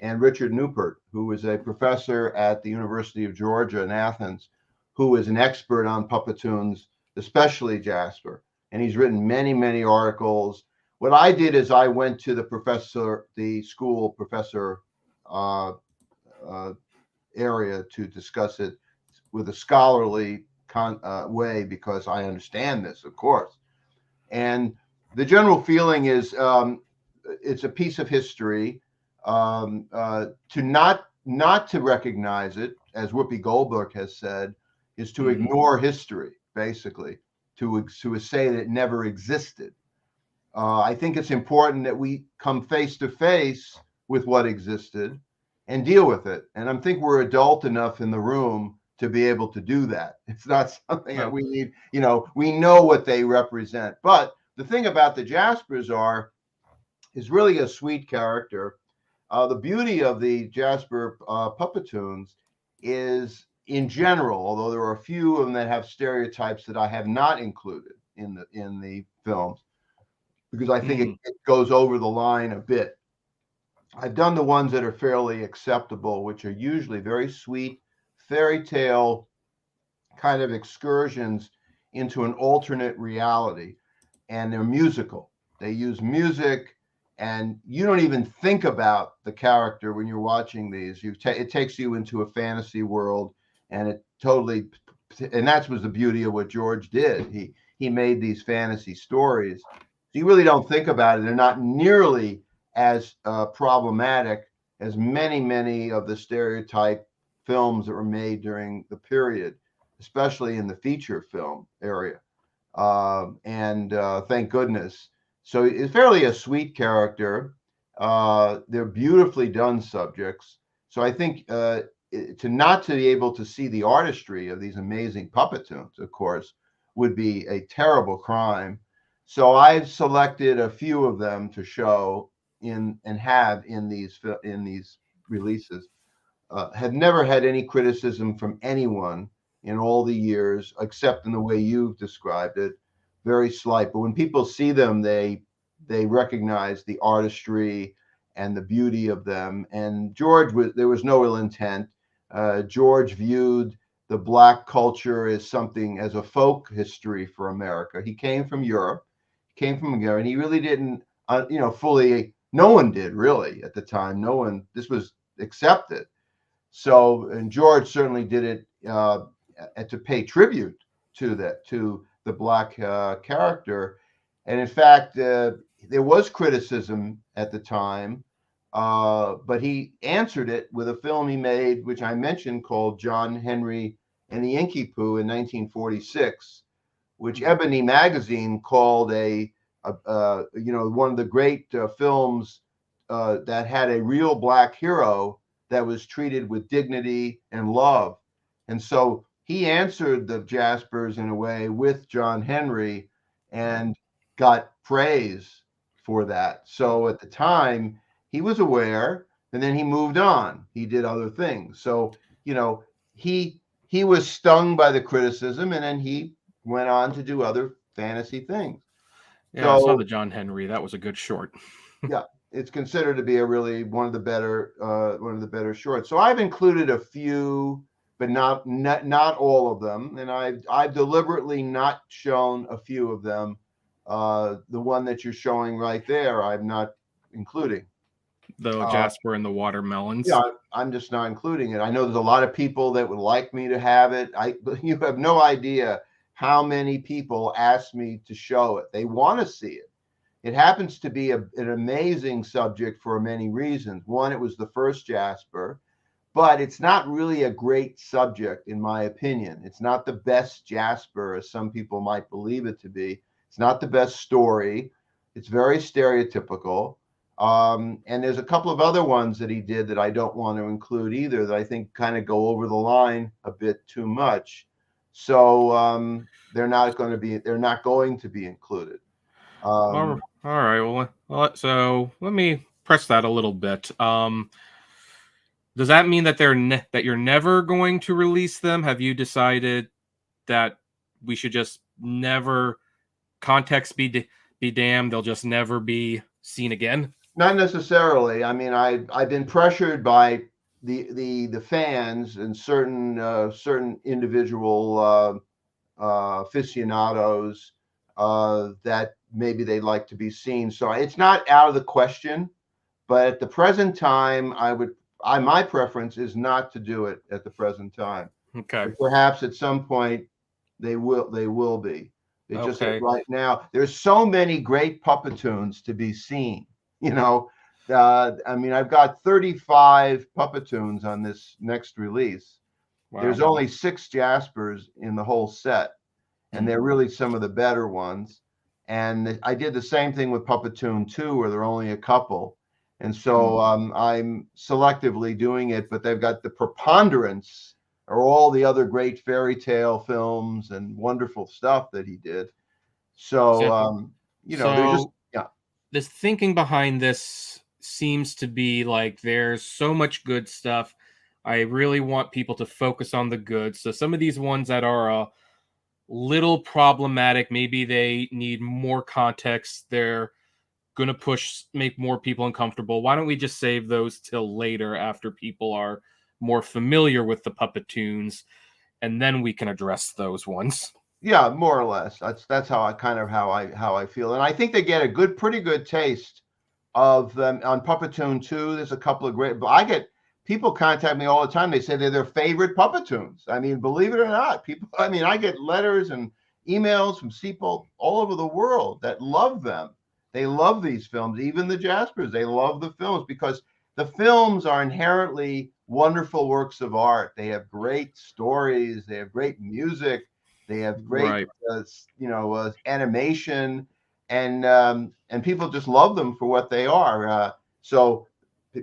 and Richard Newport, who was a professor at the University of Georgia in Athens, who is an expert on Puppetoons, especially Jasper, and he's written many, many articles. What I did is I went to the school professor area to discuss it with a scholarly way, because I understand this, of course. And the general feeling is it's a piece of history. To not to recognize it, as Whoopi Goldberg has said, is to ignore history, basically, to say that it never existed. I think it's important that we come face to face with what existed and deal with it. And I think we're adult enough in the room to be able to do that. It's not something that we need, we know what they represent. But the thing about the Jaspers is really a sweet character. The beauty of the Jasper Puppetoons is, in general, although there are a few of them that have stereotypes that I have not included in the films, because I think it goes over the line a bit. I've done the ones that are fairly acceptable, which are usually very sweet fairy tale kind of excursions into an alternate reality, and they're musical. They use music, and you don't even think about the character when you're watching these. It takes you into a fantasy world, and that was the beauty of what George did. He made these fantasy stories. So you really don't think about it. They're not nearly as problematic as many of the stereotype films that were made during the period, especially in the feature film area. Thank goodness. So it's fairly a sweet character. They're beautifully done subjects. So I think to be able to see the artistry of these amazing Puppetoons, of course, would be a terrible crime. So I've selected a few of them to show in these releases. Have never had any criticism from anyone in all the years, except in the way you've described it, very slight. But when people see them, they recognize the artistry and the beauty of them. And there was no ill intent. George viewed the Black culture as a folk history for America. He came from Europe, and he really didn't, fully. No one did really at the time. This was accepted. So, and George certainly did it to pay tribute to the Black character. And in fact, there was criticism at the time, but he answered it with a film he made, which I mentioned, called John Henry and the Inky Pooh in 1946, which Ebony magazine called one of the great films that had a real Black hero that was treated with dignity and love. And so he answered the Jaspers in a way with John Henry and got praise for that. So at the time, he was aware, and then he moved on. He did other things. So, he he was stung by the criticism, and then he went on to do other fantasy things. Yeah, I saw So the John Henry. That was a good short. yeah, it's considered to be a really one of the better shorts. So I've included a few, but not all of them, and I've deliberately not shown a few of them. The one that you're showing right there, I'm not including. The Jasper and the watermelons. Yeah, I'm just not including it. I know there's a lot of people that would like me to have it. You have no idea how many people ask me to show it. They want to see it. It happens to be an amazing subject for many reasons. One, it was the first Jasper, but it's not really a great subject, in my opinion. It's not the best Jasper, as some people might believe it to be. It's not the best story. It's very stereotypical. And there's a couple of other ones that he did that I don't want to include either, that I think kind of go over the line a bit too much. So they're not going to be included. All right. Well, so let me press that a little bit. Does that mean that that you're never going to release them? Have you decided that we should just never, context be damned, they'll just never be seen again? Not necessarily. I mean, I've been pressured by the fans and certain individual aficionados that maybe they'd like to be seen. So it's not out of the question, but at the present time, my preference is not to do it at the present time. Okay. But perhaps at some point they will be. It's just that right now there's so many great Puppetoons to be seen. You know, I mean, I've got 35 Puppetoons on this next release. Wow. There's only 6 Jaspers in the whole set, and they're really some of the better ones. And I did the same thing with Puppetoon 2, where there are only a couple. And so I'm selectively doing it, but they've got the preponderance or all the other great fairy tale films and wonderful stuff that he did. So, they're just, this thinking behind this seems to be like there's so much good stuff. I really want people to focus on the good. So some of these ones that are a little problematic, maybe they need more context, they're going to make more people uncomfortable. Why don't we just save those till later after people are more familiar with the Puppetoons, and then we can address those ones? Yeah, more or less. That's how I feel, and I think they get a pretty good taste of them on Puppetoon 2. There's a couple of great. But I get people contact me all the time. They say they're their favorite Puppetoons. I mean, believe it or not, people. I mean, I get letters and emails from people all over the world that love them. They love these films, even the Jaspers. They love the films because the films are inherently wonderful works of art. They have great stories. They have great music. They have great, animation, and people just love them for what they are. So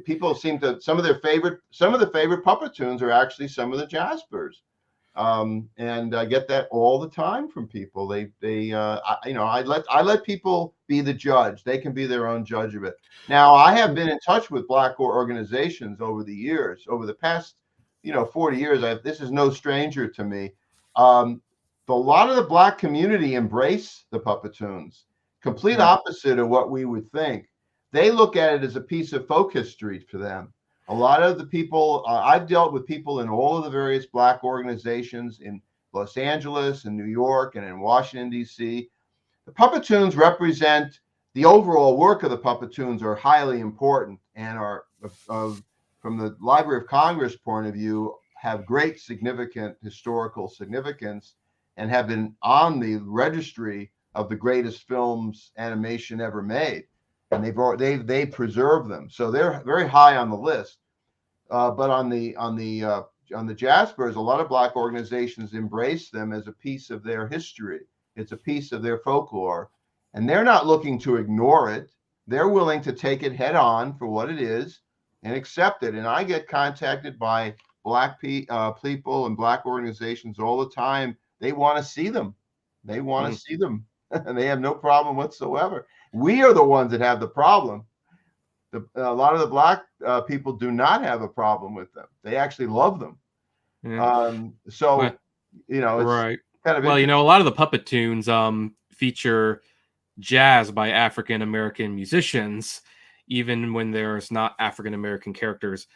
people seem to some of the favorite Puppetoons are actually some of the Jaspers, and I get that all the time from people. I let people be the judge. They can be their own judge of it. Now, I have been in touch with Black organizations over the years, over the past 40 years. This is no stranger to me. A lot of the Black community embrace the Puppetoons, complete opposite of what we would think. They look at it as a piece of folk history for them. A lot of the people, I've dealt with people in all of the various Black organizations in Los Angeles and New York and in Washington, D.C. The Puppetoons represent the overall work of the Puppetoons are highly important and are, from the Library of Congress point of view, have great significant historical significance and have been on the registry of the greatest films animation ever made, and they preserve them, so they're very high on the list. But on the Jaspers, a lot of Black organizations embrace them as a piece of their history. It's a piece of their folklore, and they're not looking to ignore it. They're willing to take it head on for what it is and accept it. And I get contacted by Black people and Black organizations all the time. They want to see them. They want to see them, and they have no problem whatsoever. We are the ones that have the problem. A lot of the Black people do not have a problem with them. They actually love them. Yeah. So, Well, it's right. kind of Well, interesting. a lot of the Puppetoons feature jazz by African American musicians, even when there's not African American characters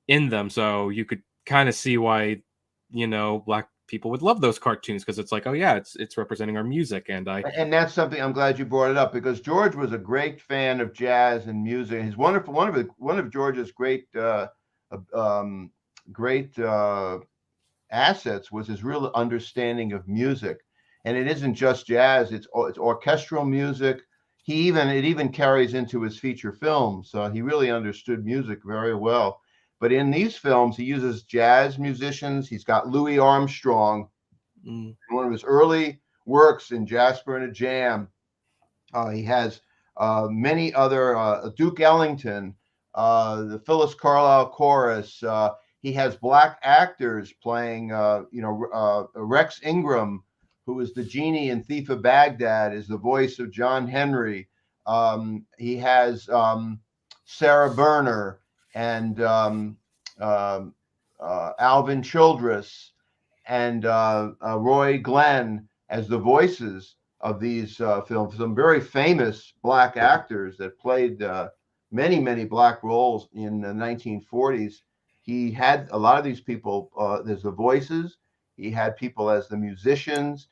in them. So you could kind of see why, black people would love those cartoons, because it's like, oh yeah, it's representing our music. And And that's something I'm glad you brought it up, because George was a great fan of jazz and music. He's wonderful. One of George's great assets was his real understanding of music, and it isn't just jazz; it's orchestral music. It even carries into his feature films. He really understood music very well. But in these films, he uses jazz musicians. He's got Louis Armstrong, mm, one of his early works in Jasper and a Jam. He has many other Duke Ellington, the Phyllis Carlisle Chorus. He has black actors playing. Rex Ingram, who is the genie in Thief of Baghdad, is the voice of John Henry. He has Sarah Berner and Alvin Childress and Roy Glenn as the voices of these films. Some very famous black actors that played many black roles in the 1940s. He had a lot of these people as the voices. He had people as the musicians,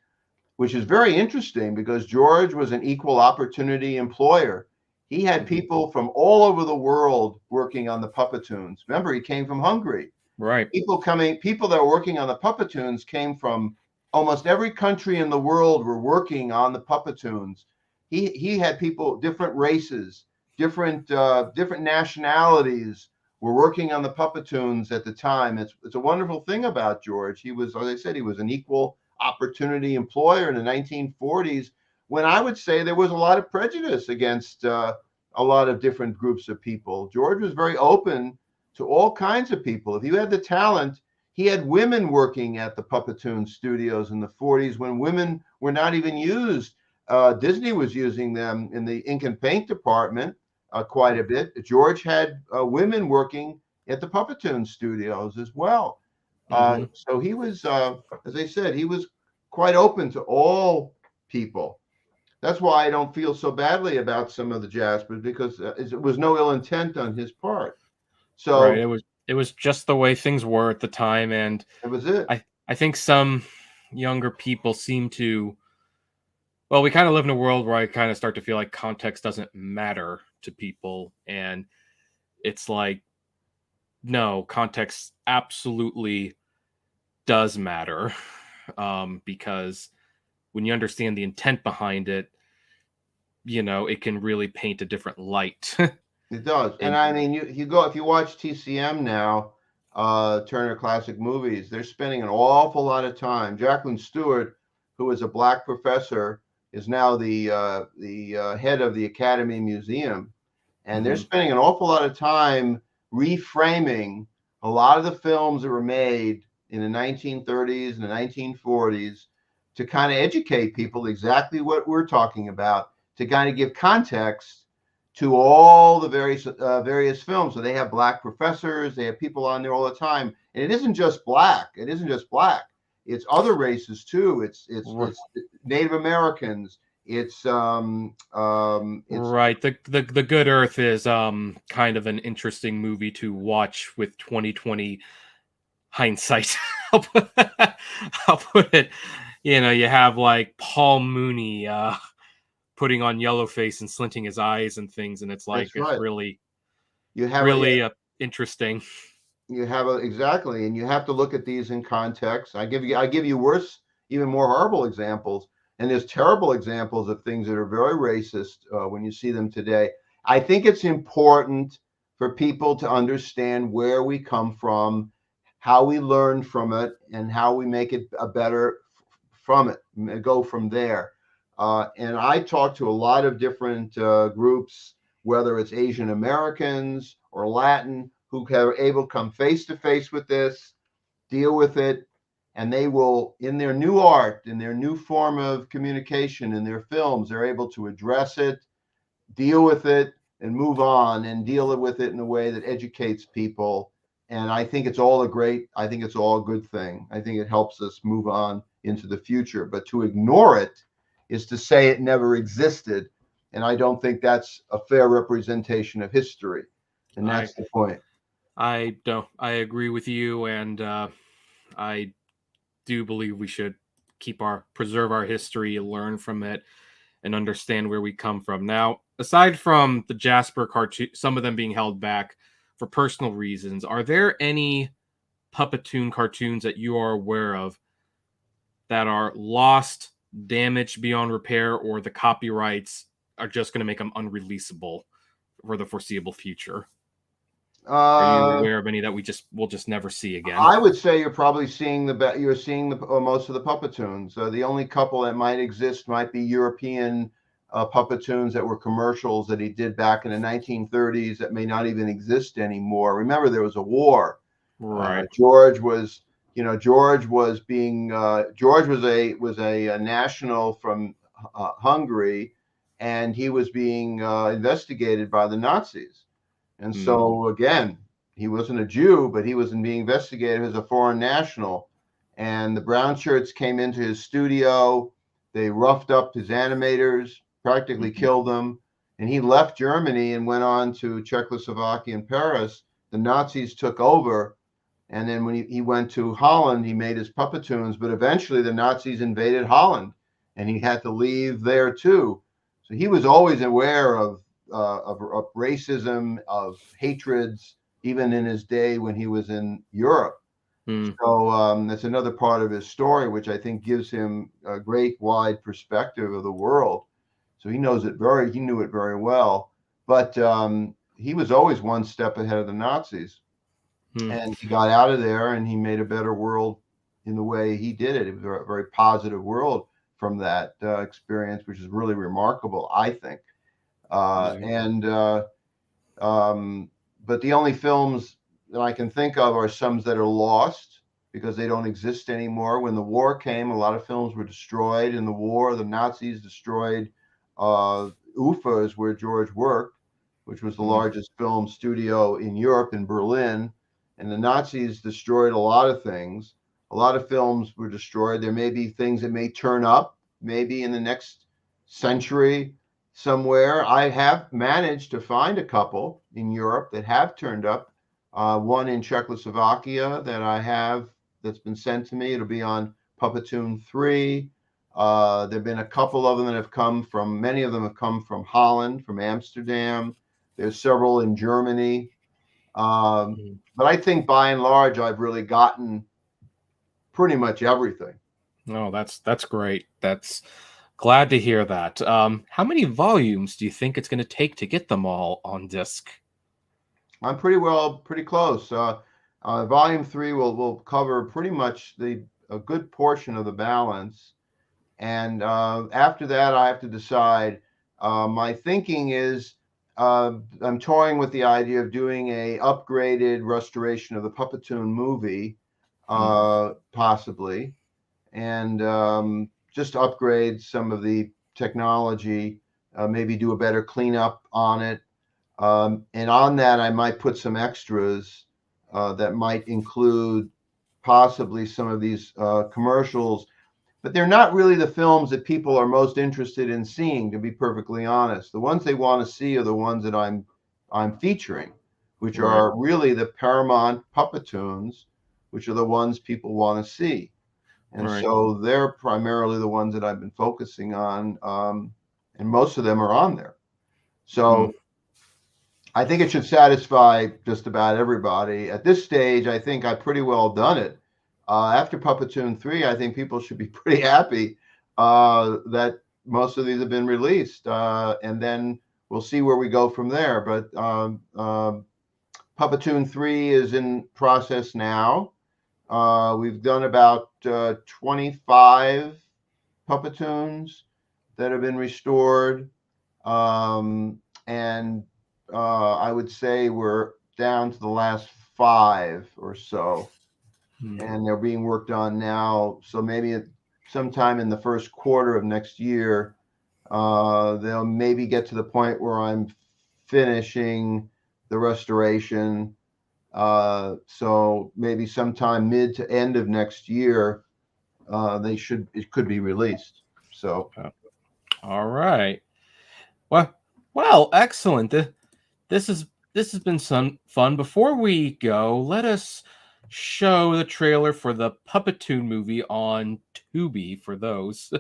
which is very interesting because George was an equal opportunity employer. He had people from all over the world working on the Puppetoons. Remember, he came from Hungary. right. People that were working on the Puppetoons came from almost every country in the world were working on the Puppetoons. He had people, different races, different nationalities were working on the Puppetoons at the time. It's a wonderful thing about George. He was, as I said, he was an equal opportunity employer in the 1940s, when I would say there was a lot of prejudice against a lot of different groups of people. George was very open to all kinds of people. If you had the talent, he had women working at the Puppetoon studios in the 40s when women were not even used. Disney was using them in the ink and paint department quite a bit. George had women working at the Puppetoon studios as well. So he was, as I said, he was quite open to all people. That's why I don't feel so badly about some of the Jaspers, because it was no ill intent on his part. Right. So It was just the way things were at the time, and that was it. I think some younger people seem to. Well, we kind of live in a world where I kind of start to feel like context doesn't matter to people, and it's like, no, context absolutely does matter, because when you understand the intent behind it, it can really paint a different light. It does. And And I mean, you go, if you watch TCM now, Turner Classic Movies, they're spending an awful lot of time. Jacqueline Stewart, who is a black professor, is now the head of the Academy Museum, and they're Mhm. spending an awful lot of time reframing a lot of the films that were made in the 1930s and the 1940s to kind of educate people exactly what we're talking about, to kind of give context to all the various films. So they have black professors, they have people on there all the time, and it isn't just black. It isn't just black. It's other races too. R- It's Native Americans. It's right. The Good Earth is kind of an interesting movie to watch with 2020 hindsight. I'll put it. You have like Paul Mooney putting on yellow face and slinting his eyes and things, and it's like that's right. really, You have a really interesting. exactly, and you have to look at these in context. I give you worse, even more horrible examples, and there's terrible examples of things that are very racist when you see them today. I think it's important for people to understand where we come from, how we learn from it, and how we make it a better from it. Go from there. And I talk to a lot of different groups, whether it's Asian Americans or Latin, who are able to come face to face with this, deal with it, and they will, in their new art, in their new form of communication, in their films, they're able to address it, deal with it, and move on and deal with it in a way that educates people And I think it's all I think it's all a good thing. I think it helps us move on into the future. But to ignore it is to say it never existed. And I don't think that's a fair representation of history. And that's the point. I don't. I agree with you, and I do believe we should preserve our history, learn from it, and understand where we come from. Now, aside from the Jasper cartoon, some of them being held back for personal reasons, are there any Puppetoon cartoons that you are aware of that are lost, damaged beyond repair, or the copyrights are just going to make them unreleasable for the foreseeable future? Are you aware of any that we'll just never see again? I would say you're probably seeing most of the Puppetoons. The only couple that might exist might be European Puppetoons that were commercials that he did back in the 1930s that may not even exist anymore. Remember, there was a war. Right. George was a national from Hungary, and he was being investigated by the Nazis. And so again, he wasn't a Jew, but he was being investigated as a foreign national. And the brown shirts came into his studio. They roughed up his animators, practically killed them. And he left Germany and went on to Czechoslovakia and Paris. The Nazis took over. And then when he went to Holland, he made his Puppetoons. But eventually the Nazis invaded Holland, and he had to leave there too. So he was always aware of racism, of hatreds, even in his day when he was in Europe. So that's another part of his story, which I think gives him a great wide perspective of the world. So he knew it very well. But he was always one step ahead of the Nazis. And he got out of there, and he made a better world in the way he did it. It was a very positive world from that experience, which is really remarkable, I think. But the only films that I can think of are some that are lost because they don't exist anymore. When the war came, a lot of films were destroyed in the war. The Nazis destroyed UFA, is where George worked, which was the largest film studio in Europe, in Berlin. And the Nazis destroyed a lot of things. A lot of films were destroyed. There may be things that may turn up maybe in the next century somewhere. I have managed to find a couple in Europe that have turned up. One in Czechoslovakia that's been sent to me. It'll be on Puppetoon 3. There have been a couple of them that have come from, many of them have come from Holland, from Amsterdam. There's several in Germany. But I think by and large, I've really gotten pretty much everything. Oh, that's great. That's glad to hear that. How many volumes do you think it's going to take to get them all on disc? I'm pretty close. Volume 3 will cover pretty much a good portion of the balance. And after that, I have to decide. My thinking is I'm toying with the idea of doing a upgraded restoration of the Puppetoon movie, possibly, and just upgrade some of the technology, maybe do a better cleanup on it. And on that, I might put some extras that might include possibly some of these commercials. But they're not really the films that people are most interested in seeing, to be perfectly honest. The ones they want to see are the ones that I'm featuring, which are really the Paramount Puppetoons, which are the ones people want to see. And so they're primarily the ones that I've been focusing on, and most of them are on there. So I think it should satisfy just about everybody. At this stage, I think I've pretty well done it. After Puppetoon 3, I think people should be pretty happy that most of these have been released. And then we'll see where we go from there. But Puppetoon 3 is in process now. We've done about 25 Puppetoons that have been restored. And I would say we're down to the last 5 or so. And they're being worked on now. So maybe sometime in the first quarter of next year, they'll maybe get to the point where I'm finishing the restoration. So maybe sometime mid to end of next year, it could be released. So, all right. Well, excellent. This has been some fun. Before we go, let us show the trailer for the Puppetoon movie on Tubi for those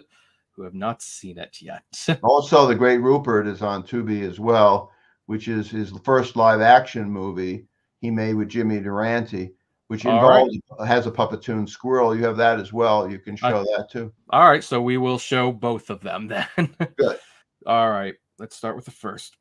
who have not seen it yet. also, The Great Rupert is on Tubi as well, which is his first live action movie he made with Jimmy Durante, which has a Puppetoon squirrel. You have that as well. You can show that too. All right, so we will show both of them then. Good. All right, let's start with the first.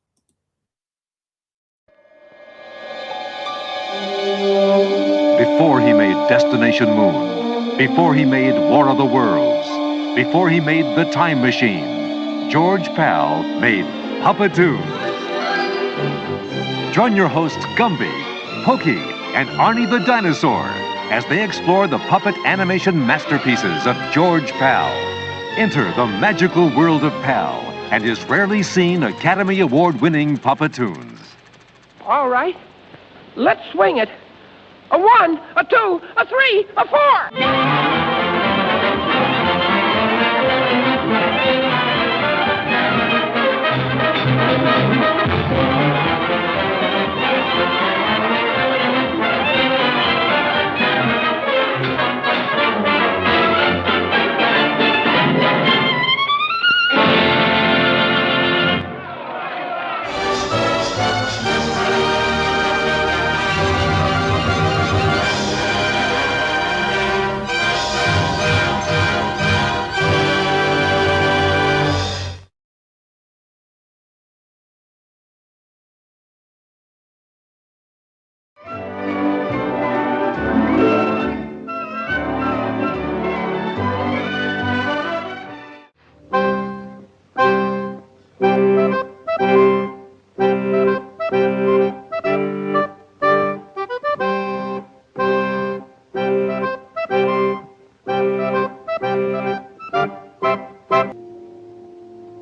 Before he made Destination Moon, before he made War of the Worlds, before he made The Time Machine, George Pal made Puppetoons. Join your hosts Gumby, Pokey, and Arnie the Dinosaur as they explore the puppet animation masterpieces of George Pal. Enter the magical world of Pal and his rarely seen Academy Award-winning Puppetoons. All right, let's swing it. A 1, a 2, a 3, a 4.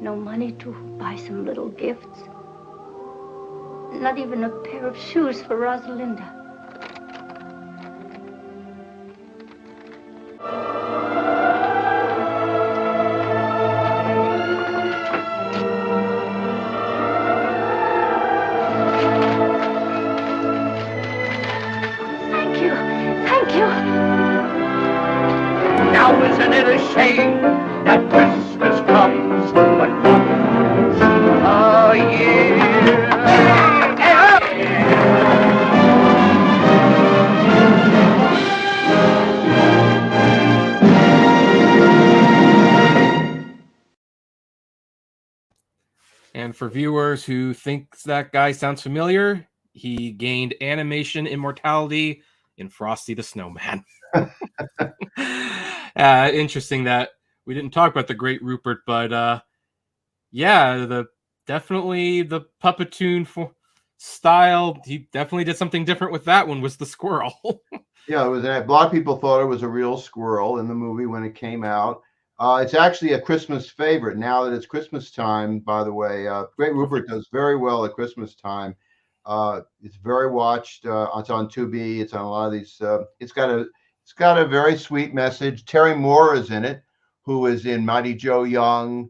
No money to buy some little gifts. Not even a pair of shoes for Rosalinda. Thank you. Thank you. Now isn't it a shame that Christmas comes but once a year? And for viewers who think that guy sounds familiar, he gained animation immortality in Frosty the Snowman. Interesting that we didn't talk about the Great Rupert, but definitely the Puppetoon style. He definitely did something different with that one. Was the squirrel? Yeah, it was. A lot of people thought it was a real squirrel in the movie when it came out. It's actually a Christmas favorite now that it's Christmas time. By the way, Great Rupert does very well at Christmas time. It's very watched. It's on Tubi. It's on a lot of these. It's got a very sweet message. Terry Moore is in it, who is in Mighty Joe Young,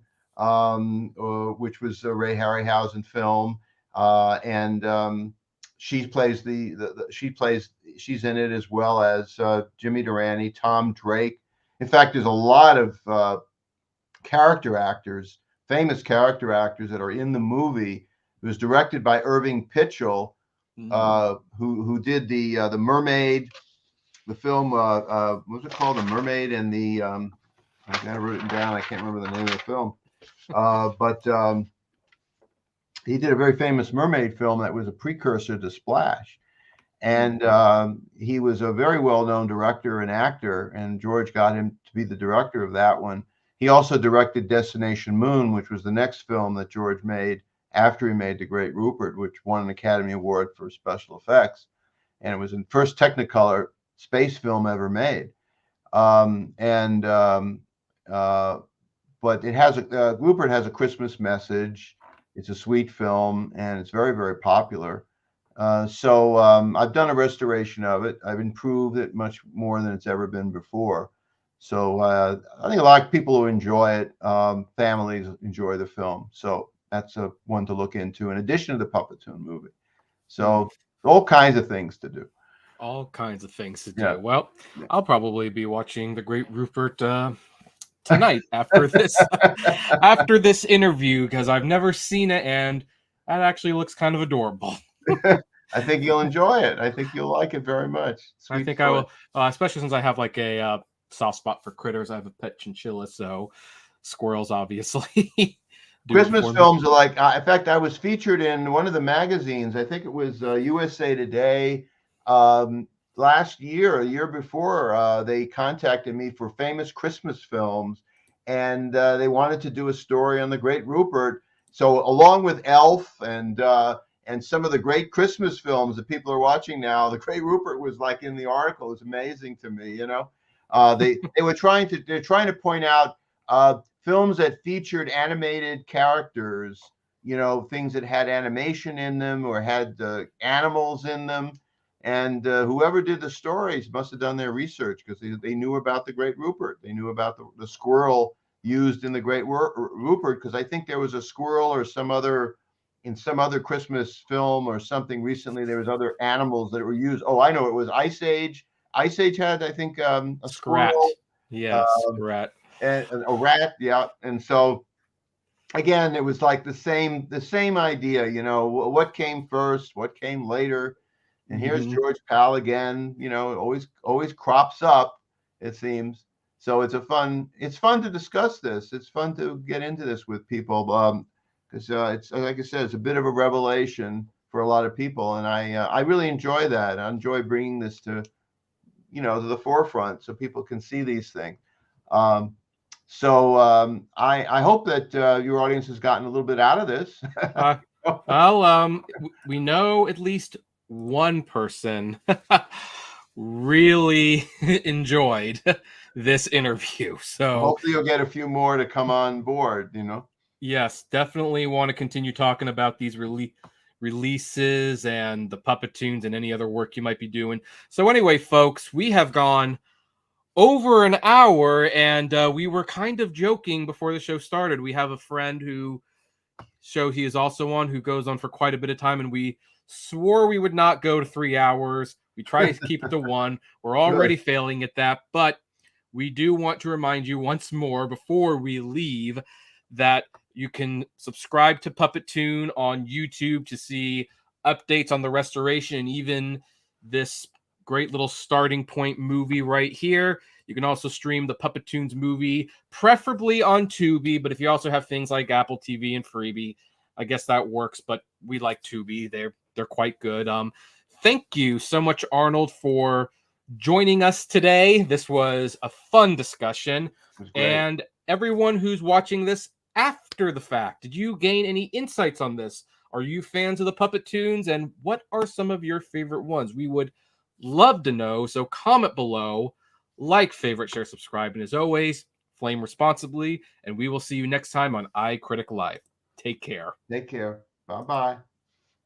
which was a Ray Harryhausen film, and she plays she's in it as well as Jimmy Durante, Tom Drake. In fact, there's a lot of famous character actors that are in the movie. It was directed by Irving Pitchell, who did the Mermaid, the film. What was it called? The Mermaid and the. I wrote it down. I can't remember the name of the film, but he did a very famous mermaid film that was a precursor to Splash. And he was a very well-known director and actor, and George got him to be the director of that one. He also directed Destination Moon, which was the next film that George made after he made The Great Rupert, which won an Academy Award for special effects. And it was the first Technicolor space film ever made. But it has Rupert has a Christmas message. It's a sweet film, and it's very, very popular. I've done a restoration of it. I've improved it much more than it's ever been before. So I think a lot of people who enjoy it, families enjoy the film. So that's a one to look into in addition to the Puppetoon movie. So all kinds of things to do. All kinds of things to do. Yeah. Well, I'll probably be watching The Great Rupert tonight after this after this interview, because I've never seen it, and that actually looks kind of adorable. I think you'll enjoy it. I think you'll like it very much. I think I will, especially since I have like a soft spot for critters. I have a pet chinchilla, so squirrels obviously. Christmas films are like, in fact, I was featured in one of the magazines. I think it was USA Today last year, a year before. They contacted me for famous Christmas films, and they wanted to do a story on the Great Rupert. So along with Elf and some of the great Christmas films that people are watching now, the Great Rupert was like in the article. It's amazing to me, you know. They're trying to point out films that featured animated characters, you know, things that had animation in them or had animals in them. And whoever did the stories must have done their research, because they knew about the Great Rupert. They knew about the squirrel used in the Great Rupert, because I think there was a squirrel or in some other Christmas film or something recently. There was other animals that were used. Oh, I know, it was Ice Age. Ice Age had, I think, a squirrel. Yes, rat. And a rat, yeah. And so again, it was like the same idea, you know, what came first, what came later. And here's George Pal again, you know, always crops up, it seems. So it's fun to discuss this. It's fun to get into this with people, because it's, like I said, it's a bit of a revelation for a lot of people, and I really enjoy that. I enjoy bringing this to the forefront so people can see these things. I hope that your audience has gotten a little bit out of this. We know at least one person really enjoyed this interview. So hopefully you'll get a few more to come on board, you know. Yes, definitely want to continue talking about these releases and the Puppetoons and any other work you might be doing. So anyway, folks, we have gone over an hour, and we were kind of joking before the show started. We have a friend who he is also on, who goes on for quite a bit of time, and we swore we would not go to 3 hours. We try to keep it to 1. We're already failing at that, but we do want to remind you once more before we leave that you can subscribe to Puppetoon on YouTube to see updates on the restoration and even this great little starting point movie right here. You can also stream the Puppetoons movie, preferably on Tubi, but if you also have things like Apple TV and Freebie, I guess that works, but we like Tubi. They're quite good. Thank you so much, Arnold, for joining us today. This was a fun discussion. And everyone who's watching this after the fact, did you gain any insights on this? Are you fans of the Puppetoons, and what are some of your favorite ones? We would love to know, so comment below, like, favorite, share, subscribe, and as always, flame responsibly, and we will see you next time on iCritic Live. Take care. Take care. Bye-bye.